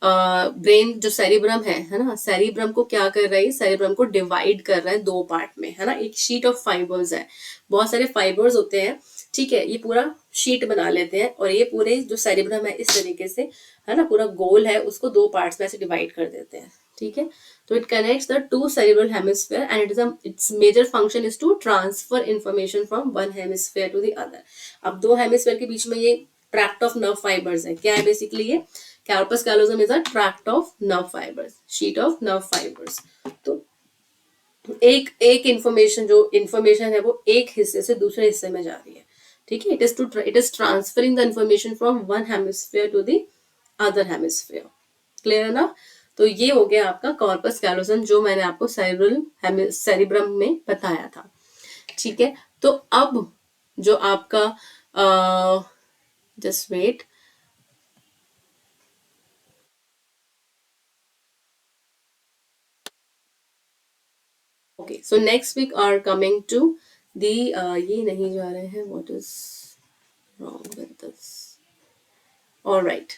ब्रेन जो सेरिब्रम है ना, सेरिब्रम को क्या कर रहा है, सेरिब्रम को डिवाइड कर रहा है दो पार्ट में, है ना। एक शीट ऑफ फाइबर्स है, बहुत सारे फाइबर्स होते हैं, ठीक है। ये पूरा शीट बना लेते हैं और ये पूरे जो सेरिब्रम है इस तरीके से, है ना, पूरा गोल है, उसको दो पार्ट्स में ऐसे डिवाइड कर देते हैं, ठीक है। तो it connects the two cerebral hemisphere and its major function is to transfer information from one hemisphere to the other. अब दो हेमिस्फीयर के बीच में ये ट्रैक्ट ऑफ नर्व फाइबर्स है। क्या है बेसिकली ये? Corpus callosum is a tract of nerve fibres, sheet of nerve fibres. तो एक एक इंफॉर्मेशन, जो इंफॉर्मेशन है वो एक हिस्से से दूसरे हिस्से में जा रही है, ठीक है। It is transferring the information from one hemisphere to the other hemisphere. Clear है ना? तो ये हो गया आपका कॉर्पस कैलोजम, जो मैंने आपको सेरिब्रम में बताया था, ठीक है। तो अब जो आपका just wait, okay, so next week are coming to the, ये नहीं जा रहे हैं, what is wrong with this, alright.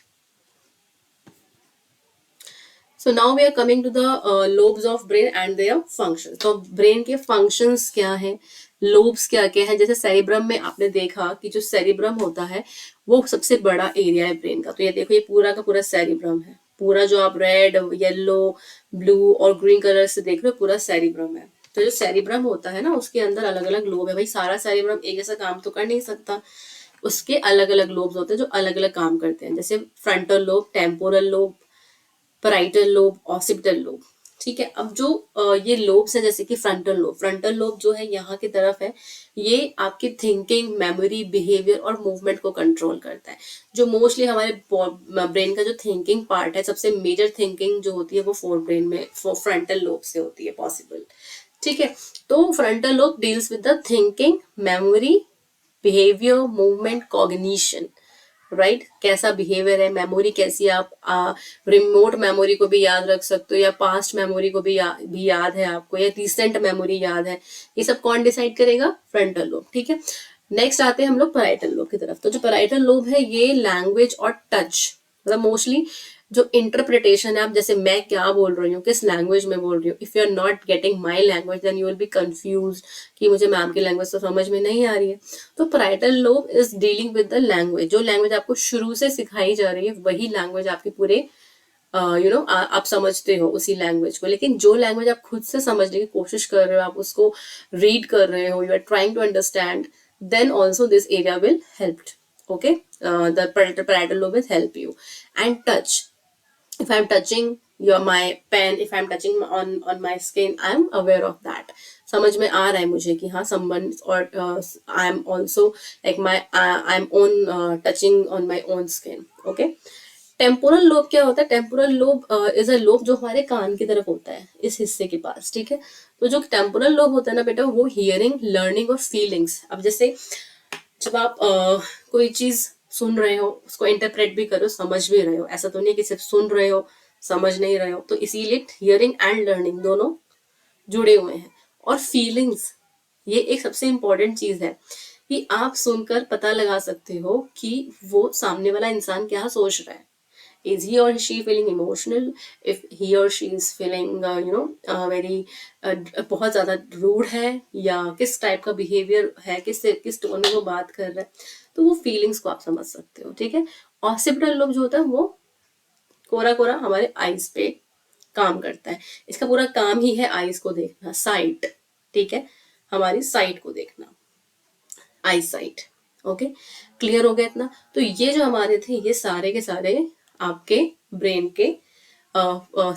So now we are coming to the lobes of brain and their functions. तो ब्रेन के फंक्शंस क्या हैं, लोब्स क्या क्या है। जैसे सेरिब्रम में आपने देखा कि जो सेरिब्रम होता है वो सबसे बड़ा एरिया है ब्रेन का। तो ये देखो, ये पूरा का पूरा सेरिब्रम है, पूरा जो आप रेड, येलो, ब्लू और ग्रीन कलर से देख रहे हो, पूरा सेरिब्रम है। तो जो सेरिब्रम होता है ना, उसके अंदर अलग अलग लोब है। भाई सारा सेरिब्रम एक जैसा काम तो कर नहीं सकता, उसके अलग अलग लोब्स होते हैं जो अलग अलग काम करते हैं। जैसे frontal lobe, temporal lobe, parietal lobe, occipital lobe, ठीक है। अब जो ये लोब्स है, जैसे कि फ्रंटल लोब जो है यहाँ की तरफ है, ये आपकी थिंकिंग, मेमोरी, बिहेवियर और मूवमेंट को कंट्रोल करता है। जो मोस्टली हमारे ब्रेन का जो थिंकिंग पार्ट है, सबसे मेजर थिंकिंग जो होती है वो फोर ब्रेन में फ्रंटल लोब से होती है पॉसिबल, ठीक है। तो frontal lobe deals with the thinking, memory, behaviour, movement, cognition, right. कैसा बिहेवियर है, मेमोरी कैसी, आप रिमोट मेमोरी को भी याद रख सकते हो या पास्ट मेमोरी को भी याद है आपको, या रिसेंट मेमोरी याद है, ये सब कौन डिसाइड करेगा? फ्रंटल लोब, ठीक है। नेक्स्ट आते हैं हम लोग पैराइटल लोब की तरफ। तो जो पैराइटल लोब है, ये लैंग्वेज और टच, मतलब मोस्टली जो इंटरप्रिटेशन है, आप जैसे मैं क्या बोल रही हूँ, किस लैंग्वेज में बोल रही हूँ, if you are not getting my language then you will be confuse कि मुझे मैम की लैंग्वेज तो समझ में नहीं आ रही है। तो parietal lobe is dealing with the language, जो लैंग्वेज आपको शुरू से सिखाई जा रही है वही लैंग्वेज आपके पूरे आप समझते हो उसी लैंग्वेज को। लेकिन जो लैंग्वेज आप खुद से समझने की कोशिश कर रहे हो, आप उसको रीड कर रहे हो, you are trying to understand, then also this area will help. Okay, the parietal lobe will help you. And touch, if I'm touching my pen, if I'm touching on my skin, I'm aware of that. समझ में आ रहा है मुझे कि हाँ someone, और I'm also like I'm on touching on my own skin. Okay. Temporal lobe क्या होता है? Temporal lobe is a lobe जो हमारे कान की तरफ होता है, इस हिस्से के पास, ठीक है। तो जो टेम्पोरल लोब होता है ना बेटा, वो हियरिंग, लर्निंग और फीलिंग्स, अब जैसे जब आप कोई चीज सुन रहे हो, उसको इंटरप्रेट भी करो, समझ भी रहे हो, ऐसा तो नहीं कि सिर्फ सुन रहे हो समझ नहीं रहे हो, तो इसीलिए हियरिंग एंड लर्निंग दोनों जुड़े हुए हैं। और फीलिंग्स, ये एक सबसे इंपॉर्टेंट चीज है कि आप सुनकर पता लगा सकते हो कि वो सामने वाला इंसान क्या सोच रहा है। Is he or she feeling emotional? If he or she is feeling very बहुत ज़्यादा रूड है, या किस टाइप का बिहेवियर है, किस टोन में वो बात कर रहा है, तो वो फीलिंग्स को आप समझ सकते हो, ठीक है। ऑक्सीपिटल लोब जो होता है वो कोरा कोरा हमारे आईज पे काम करता है। इसका पूरा काम ही है आईज को देखना, साइट, ठीक है, हमारी साइट को देखना, आई साइट। ओके, क्लियर हो गया इतना? तो ये जो हमारे थे ये सारे के सारे आपके ब्रेन के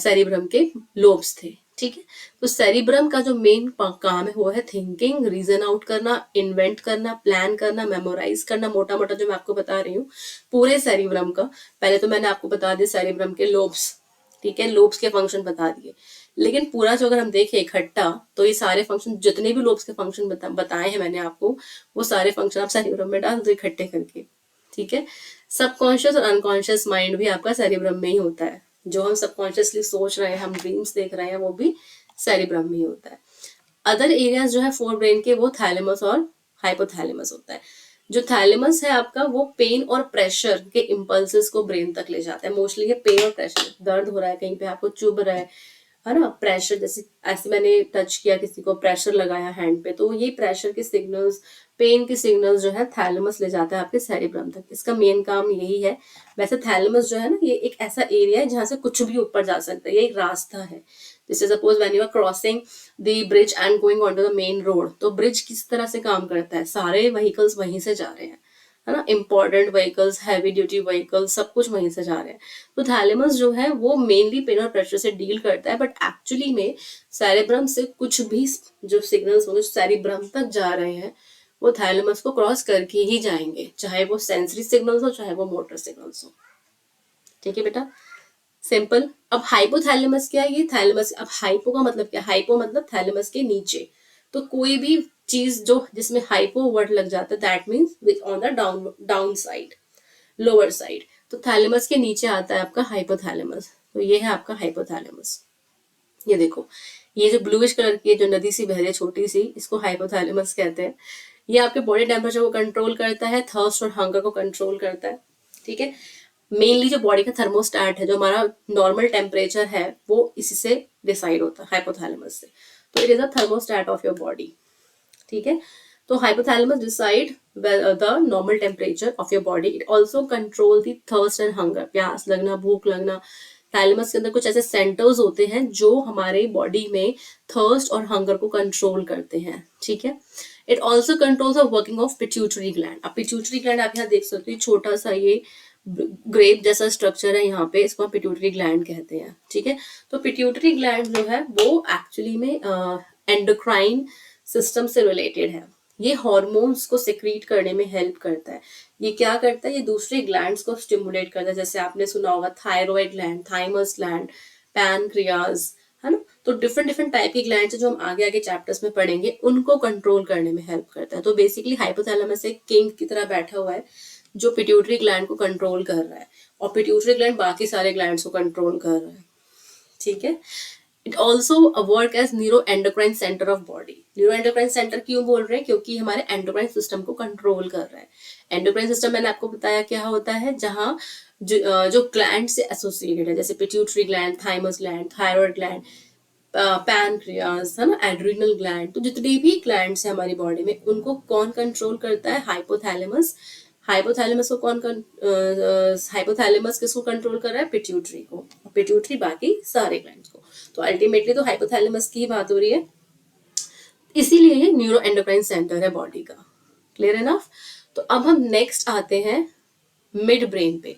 सेरिब्रम के लोब्स थे, ठीक है। तो सेरिब्रम का जो मेन काम है वो है थिंकिंग, रीजन आउट करना, इन्वेंट करना, प्लान करना, मेमोराइज करना, मोटा मोटा जो मैं आपको बता रही हूँ पूरे सेरिब्रम का। पहले तो मैंने आपको बता दिया सेरिब्रम के लोब्स, ठीक है, लोब्स के फंक्शन बता दिए, लेकिन पूरा जो अगर हम देखें इकट्ठा, तो ये सारे फंक्शन, जितने भी लोब्स के फंक्शन बताए हैं मैंने आपको, वो सारे फंक्शन आप सेरिब्रम में डाल दो इकट्ठे करके, ठीक है। सबकॉन्शियस और अनकॉन्शियस माइंड भी आपका सेरिब्रम में ही होता है। जो हम सबकॉन्शियसली सोच रहे हैं, हम ड्रीम्स देख रहे हैं, वो भी सेरिब्रम में ही होता है। अदर एरियाज जो है फोर ब्रेन के, वो थैलेमस और हाइपोथैलेमस होता है। जो थैलेमस है आपका, वो पेन और प्रेशर के इम्पल्सेस को ब्रेन तक ले जाता है। मोस्टली ये पेन और प्रेशर, दर्द हो रहा है कहीं पे, आपको चुभ रहा है ना, प्रेशर, जैसे ऐसे मैंने टच किया किसी को, प्रेशर लगाया हैंड पे, तो ये प्रेशर के सिग्नल्स, पेन के सिग्नल्स जो है थैलेमस ले जाता है आपके सेरिब्रम तक। इसका मेन काम यही है। वैसे थैलेमस जो है ना, ये एक ऐसा एरिया है जहां से कुछ भी ऊपर जा सकता है, ये एक रास्ता है। जैसे suppose when you are crossing the bridge and going on to the main road, तो ब्रिज किस तरह से काम करता है, सारे व्हीकल्स वहीं से जा रहे हैं, है ना, important vehicles, heavy duty vehicles, सब कुछ वहीं से जा रहे हैं। तो थैलेमस जो है वो मेनली पेन और प्रेशर से डील करता है, बट एक्चुअली में सेरेब्रम से कुछ भी जो सिग्नल्स होंगे सेरिब्रम तक जा रहे हैं, वो थैलेमस को क्रॉस करके ही जाएंगे, चाहे वो सेंसरी सिग्नल्स हो, चाहे वो मोटर सिग्नल्स हो, ठीक है बेटा, सिंपल। अब हाइपोथैलेमस क्या है? ये थैलेमस, अब हाइपो का मतलब क्या? हाइपो मतलब थैलेमस के नीचे। तो कोई भी चीज जो जिसमें हाइपो वर्ड लग जाता है, that means on the down side, lower side. तो थैलेमस के नीचे आता है आपका हाइपोथैलेमस। तो ये है आपका हाइपोथैलेमस। ये देखो, ये जो ब्लूइश कलर की जो नदी सी बह रही है छोटी सी, इसको हाइपोथैलेमस कहते हैं। ये आपके बॉडी टेम्परेचर को कंट्रोल करता है, थर्स्ट और हंगर को कंट्रोल करता है, ठीक है। मेनली जो बॉडी का थर्मोस्टैट है, जो हमारा नॉर्मल टेम्परेचर है, वो इसी से डिसाइड होता है, हाइपोथैलेमस से। तो it is a thermostat of your body, ठीक है। तो hypothalamus decide the normal temperature of your body. It also control the thirst and hunger, प्यास लगना, भूख लगना। थैलेमस के अंदर कुछ ऐसे सेंटर्स होते हैं जो हमारे बॉडी में थर्स्ट और हंगर को कंट्रोल करते हैं, ठीक है। It also controls the working of pituitary gland. अब पिट्यूटरी ग्लैंड आप यहाँ देख सकते हो, छोटा सा ये ग्रेप जैसा स्ट्रक्चर है यहाँ पे, इसको हम पिट्यूटरी ग्लैंड कहते हैं, ठीक है। तो पिट्यूटरी ग्लैंड जो है वो एक्चुअली में एंडोक्राइन सिस्टम से रिलेटेड है। ये हॉर्मोन्स को सिक्रीट करने में हेल्प करता है। ये क्या करता है? ये दूसरे ग्लैंड्स को स्टिमुलेट करता है। जैसे आपने सुना होगा thyroid gland, thymus gland, pancreas, है ना। तो डिफरेंट डिफरेंट टाइप की ग्लैंड जो हम आगे आगे चैप्टर्स में पढ़ेंगे, उनको कंट्रोल करने में हेल्प करता है। तो बेसिकली हाइपोथैलेमस एक किंग की तरह बैठा हुआ है जो पिट्यूटरी ग्लैंड को कंट्रोल कर रहा है, और पिट्यूटरी ग्लैंड बाकी सारे ग्लैंड्स को कंट्रोल कर रहा है, ठीक है। It also work as neuro endocrine centre of body. Neuro endocrine centre क्यों बोल रहे हैं? क्योंकि हमारे एंडोक्राइन सिस्टम को कंट्रोल कर रहा है। एंडोक्राइन सिस्टम मैंने आपको बताया क्या होता है, जहाँ जो ग्लैंड से एसोसिएटेड है, जैसे pituitary gland, thymus gland, thyroid gland, pancreas, है ना, एड्रिनल ग्लैंड। तो जितने भी ग्लैंड्स हैं हमारी बॉडी में, उनको कौन कंट्रोल करता है? हाइपोथैलेमस। हाइपोथैलेमस को हाइपोथैलेमस किसको कंट्रोल कर रहा है? पिट्यूटरी को। पिट्यूटरी बाकी सारे ग्लैंड्स को। तो अल्टीमेटली तो हाइपोथैलेमस की बात हो रही है, इसीलिए ये न्यूरो एंडोक्राइन सेंटर है बॉडी का। Clear enough? तो अब हम नेक्स्ट आते हैं मिड ब्रेन पे।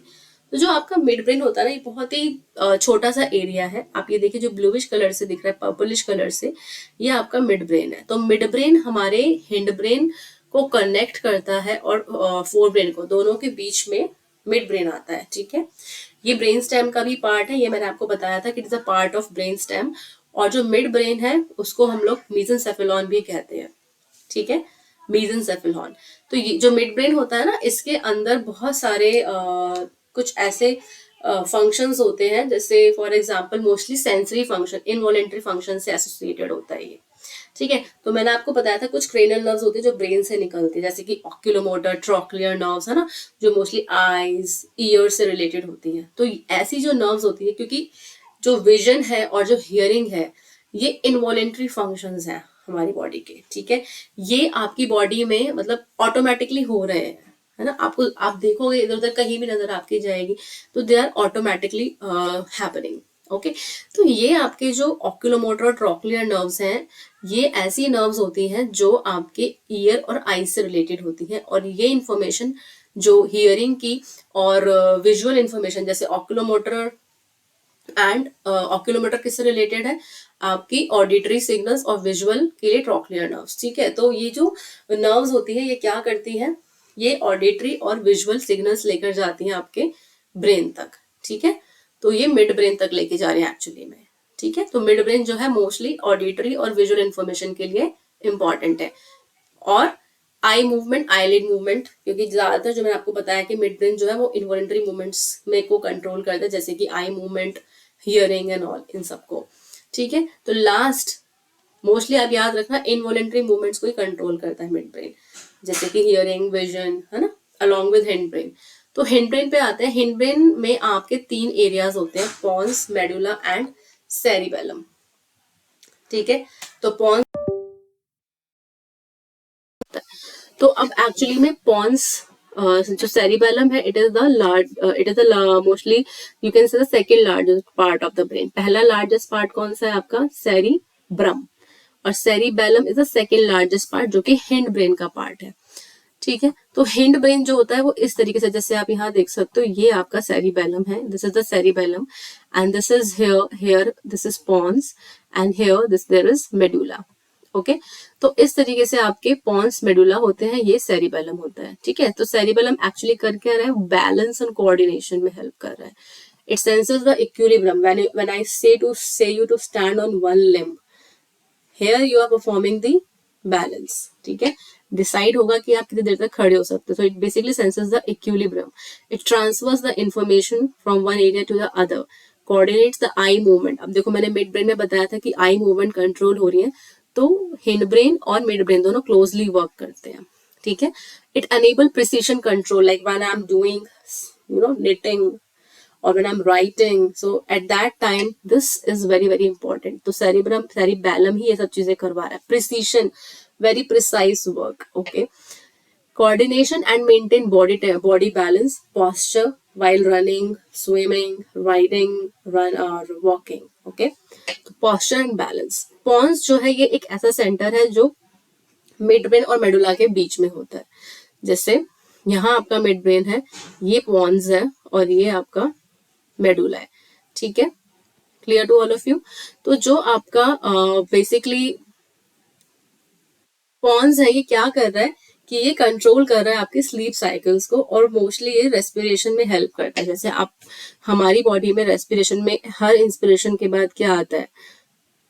तो जो आपका मिड ब्रेन होता है ना, ये बहुत ही छोटा सा एरिया है। आप ये देखिए, जो ब्लूइश कलर से दिख रहा है, पर्पलिश कलर से, ये आपका मिड ब्रेन है। तो मिड ब्रेन हमारे हिंड ब्रेन को कनेक्ट करता है और फोर ब्रेन को, दोनों के बीच में मिड ब्रेन आता है। ठीक है, ये ब्रेन स्टेम का भी पार्ट है, ये मैंने आपको बताया था कि it is a part of brain stem. और जो मिड ब्रेन है उसको हम लोग मेसेंसेफेलॉन भी कहते हैं। ठीक है, मेसेंसेफेलॉन। तो ये जो मिड ब्रेन होता है ना, इसके अंदर बहुत सारे कुछ ऐसे फंक्शंस होते हैं, जैसे for example mostly sensory function, involuntary function से एसोसिएटेड होता है ये। ठीक है, तो मैंने आपको बताया था कुछ क्रेनियल नर्व्स होते हैं जो ब्रेन से निकलते हैं, जैसे कि ऑक्यूलोमोटर, ट्रोक्लियर नर्व्स, है ना, जो मोस्टली आईज, ईयर से रिलेटेड होती हैं। तो ऐसी जो नर्व्स होती है, क्योंकि जो विजन है और जो हियरिंग है, ये इनवॉलेंट्री फंक्शंस हैं हमारी बॉडी के। ठीक है, ये आपकी बॉडी में मतलब ऑटोमेटिकली हो रहे हैं, है ना। आपको, आप देखोगे इधर उधर कहीं भी नजर आपकी जाएगी, तो they are automatically happening. Okay, तो ये आपके जो ऑक्यूलोमोटर और ट्रोक्लियर नर्व्स हैं, ये ऐसी नर्व्स होती हैं जो आपके ईयर और आई से रिलेटेड होती है। और ये इंफॉर्मेशन जो हियरिंग की और विजुअल इंफॉर्मेशन, जैसे ऑक्यूलोमोटर एंड ऑक्यूलोमीटर किससे रिलेटेड है? आपकी ऑडिटरी सिग्नल्स और विजुअल के लिए ट्रोक्लियर नर्व्स। ठीक है, तो ये जो नर्व्स होती है, ये क्या करती है? ये ऑडिटरी और विजुअल सिग्नल्स लेकर जाती हैं आपके ब्रेन तक। ठीक है, तो ये मिड ब्रेन तक लेके जा रहे हैं एक्चुअली में। ठीक है, तो मिड ब्रेन जो है मोस्टली ऑडिटरी और विजुअल इंफॉर्मेशन के लिए इंपॉर्टेंट है। और आई मूवमेंट, आईलिड मूवमेंट, क्योंकि ज्यादातर जो मैंने आपको बताया कि मिड ब्रेन जो है वो इनवॉलेंटरी मूवमेंट्स में को कंट्रोल करता है, जैसे कि eye movement, hearing and all, इन सबको। ठीक है, तो लास्ट मोस्टली आप याद रखना, इनवॉलेंटरी मूवमेंट्स को ही कंट्रोल करता है मिड ब्रेन, जैसे कि हियरिंग, विजन, है ना, अलॉन्ग विद हिंड ब्रेन। तो हिंड ब्रेन पे आते हैं। हिंड ब्रेन में आपके 3 एरियाज होते हैं, पॉन्स, मेडुला एंड सेरिबेलम। ठीक है, तो पॉन्स, तो अब एक्चुअली में पॉन्स, जो सेरिबेलम है, it is the mostly you can से the second largest part of the brain. पहला लार्जेस्ट पार्ट कौन सा है आपका? सेरिब्रम। और cerebellum is the second largest part, जो कि हिंड ब्रेन का पार्ट है। ठीक है, तो हिंड ब्रेन जो होता है वो इस तरीके से, जैसे आप यहाँ देख सकते हो, ये आपका सेरिबेलम है, this is the cerebellum, and this is here this is pons, and here there is medulla. Okay, तो इस तरीके से आपके पॉन्स, मेडुला होते हैं, ये सेरिबेलम होता है। ठीक है, तो सेरिबेलम एक्चुअली कर क्या रहा है? बैलेंस एंड कोऑर्डिनेशन में हेल्प कर रहा है। It senses the equilibrium. When I say you to stand on one limb, here you are performing the balance। ठीक है, डिसाइड होगा कि आप कितनी देर तक खड़े हो सकते हो। so it basically senses the equilibrium, it transfers the information from one area to the other, coordinates the eye movement। अब देखो, मैंने मिड ब्रेन में बताया था कि आई मूवमेंट कंट्रोल हो रही है, तो हिंड ब्रेन और मिड ब्रेन दोनों क्लोजली वर्क करते हैं। ठीक है, it enable precision control, like when I am doing knitting or when I'm writing, so at that time this is very very important। तो cerebellum ही ये सब चीजें करवा रहा है। precision, very precise work। okay, coordination and maintain body balance, posture while running, swimming, riding, run or walking। okay, तो posture and balance। pons जो है, ये एक ऐसा सेंटर है जो मिड ब्रेन और मेडुला के बीच में होता है। जैसे यहाँ आपका मिड ब्रेन है, ये पॉन्स है, और ये आपका मेडुला है। ठीक है, clear to all of you? तो जो आपका बेसिकली पॉन्स है, ये क्या कर रहा है कि ये कंट्रोल कर रहा है आपके स्लीप साइकिल्स को, और मोस्टली ये रेस्पिरेशन में हेल्प करता है। जैसे आप, हमारी बॉडी में रेस्पिरेशन में हर इंस्पिरेशन के बाद क्या आता है?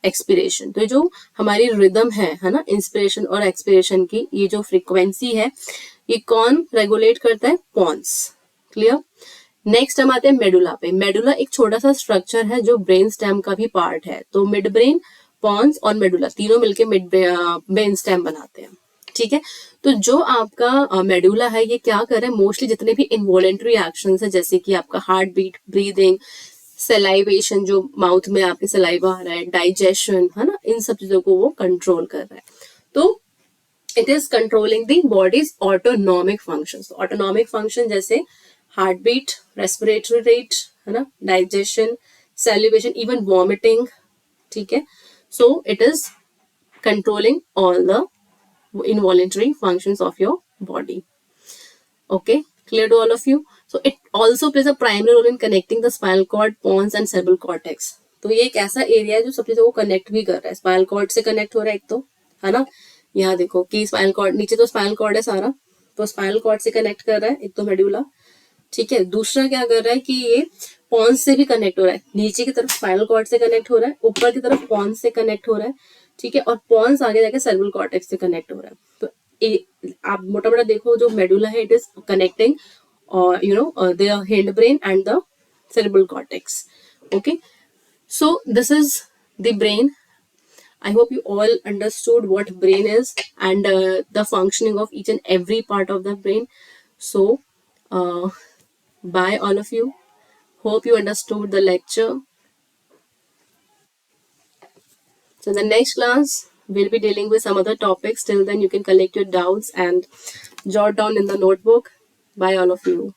एक्सपिरेशन। तो जो हमारी रिदम है ना, इंस्पिरेशन और एक्सपिरेशन की, ये जो फ्रीक्वेंसी है, ये कौन रेगुलेट करता है? पॉन्स। क्लियर? नेक्स्ट हम आते हैं मेडुला पे। मेडुला एक छोटा सा स्ट्रक्चर है जो ब्रेन स्टेम का भी पार्ट है। तो मिड ब्रेन, पॉन्स और मेडुला तीनों मिलके ब्रेन स्टेम बनाते हैं। ठीक है। तो जो आपका मेडुला है ये क्या कर रहा है, मोस्टली जितने भी इनवॉलेंट्री एक्शंस है जैसे कि आपका हार्ट बीट, ब्रीदिंग, सलाइवेशन, जो माउथ में आपके सलाइवा आ रहा है, डाइजेशन, है ना, इन सब चीजों को वो कंट्रोल कर रहा है। तो it is controlling the bodies autonomic functions. Autonomic function जैसे हार्ट बीट, रेस्पिरेटरी रेट, है ना, डाइजेशन, सैलिवेशन, इवन वॉमिटिंग, ठीक है। So it is controlling all the involuntary functions of your body. Okay, clear to all of you? So it also plays a primary role in connecting the spinal cord, pons and cerebral cortex. तो ये एक ऐसा एरिया है जो सब चीजों को कनेक्ट भी कर रहा है। स्पाइनल कॉर्ड से कनेक्ट हो रहा है एक तो, है ना, यहाँ देखो कि स्पाइनल कॉर्ड, नीचे तो स्पाइनल कॉर्ड है सारा, तो स्पाइनल कॉर्ड से कनेक्ट कर रहा है एक तो मेडुला, ठीक है। दूसरा क्या कर रहा है कि ये पॉन्स से भी कनेक्ट हो रहा है, नीचे की तरफ स्पाइनल कॉर्ड से कनेक्ट हो रहा है, ऊपर की तरफ पॉन्स से कनेक्ट हो रहा है, ठीक है, और पॉन्स आगे जाके सेरेब्रल कॉर्टेक्स से कनेक्ट हो रहा है। तो आप मोटा मोटा देखो जो मेडुला है इट इज कनेक्टिंग और you know the hind brain and the cerebral cortex. Okay, so this is the brain. I hope you all understood what brain is and the functioning of each and every part of the brain. So bye all of you. Hope you understood the lecture. So in the next class we'll be dealing with some other topics. Till then you can collect your doubts and jot down in the notebook. Bye all of you.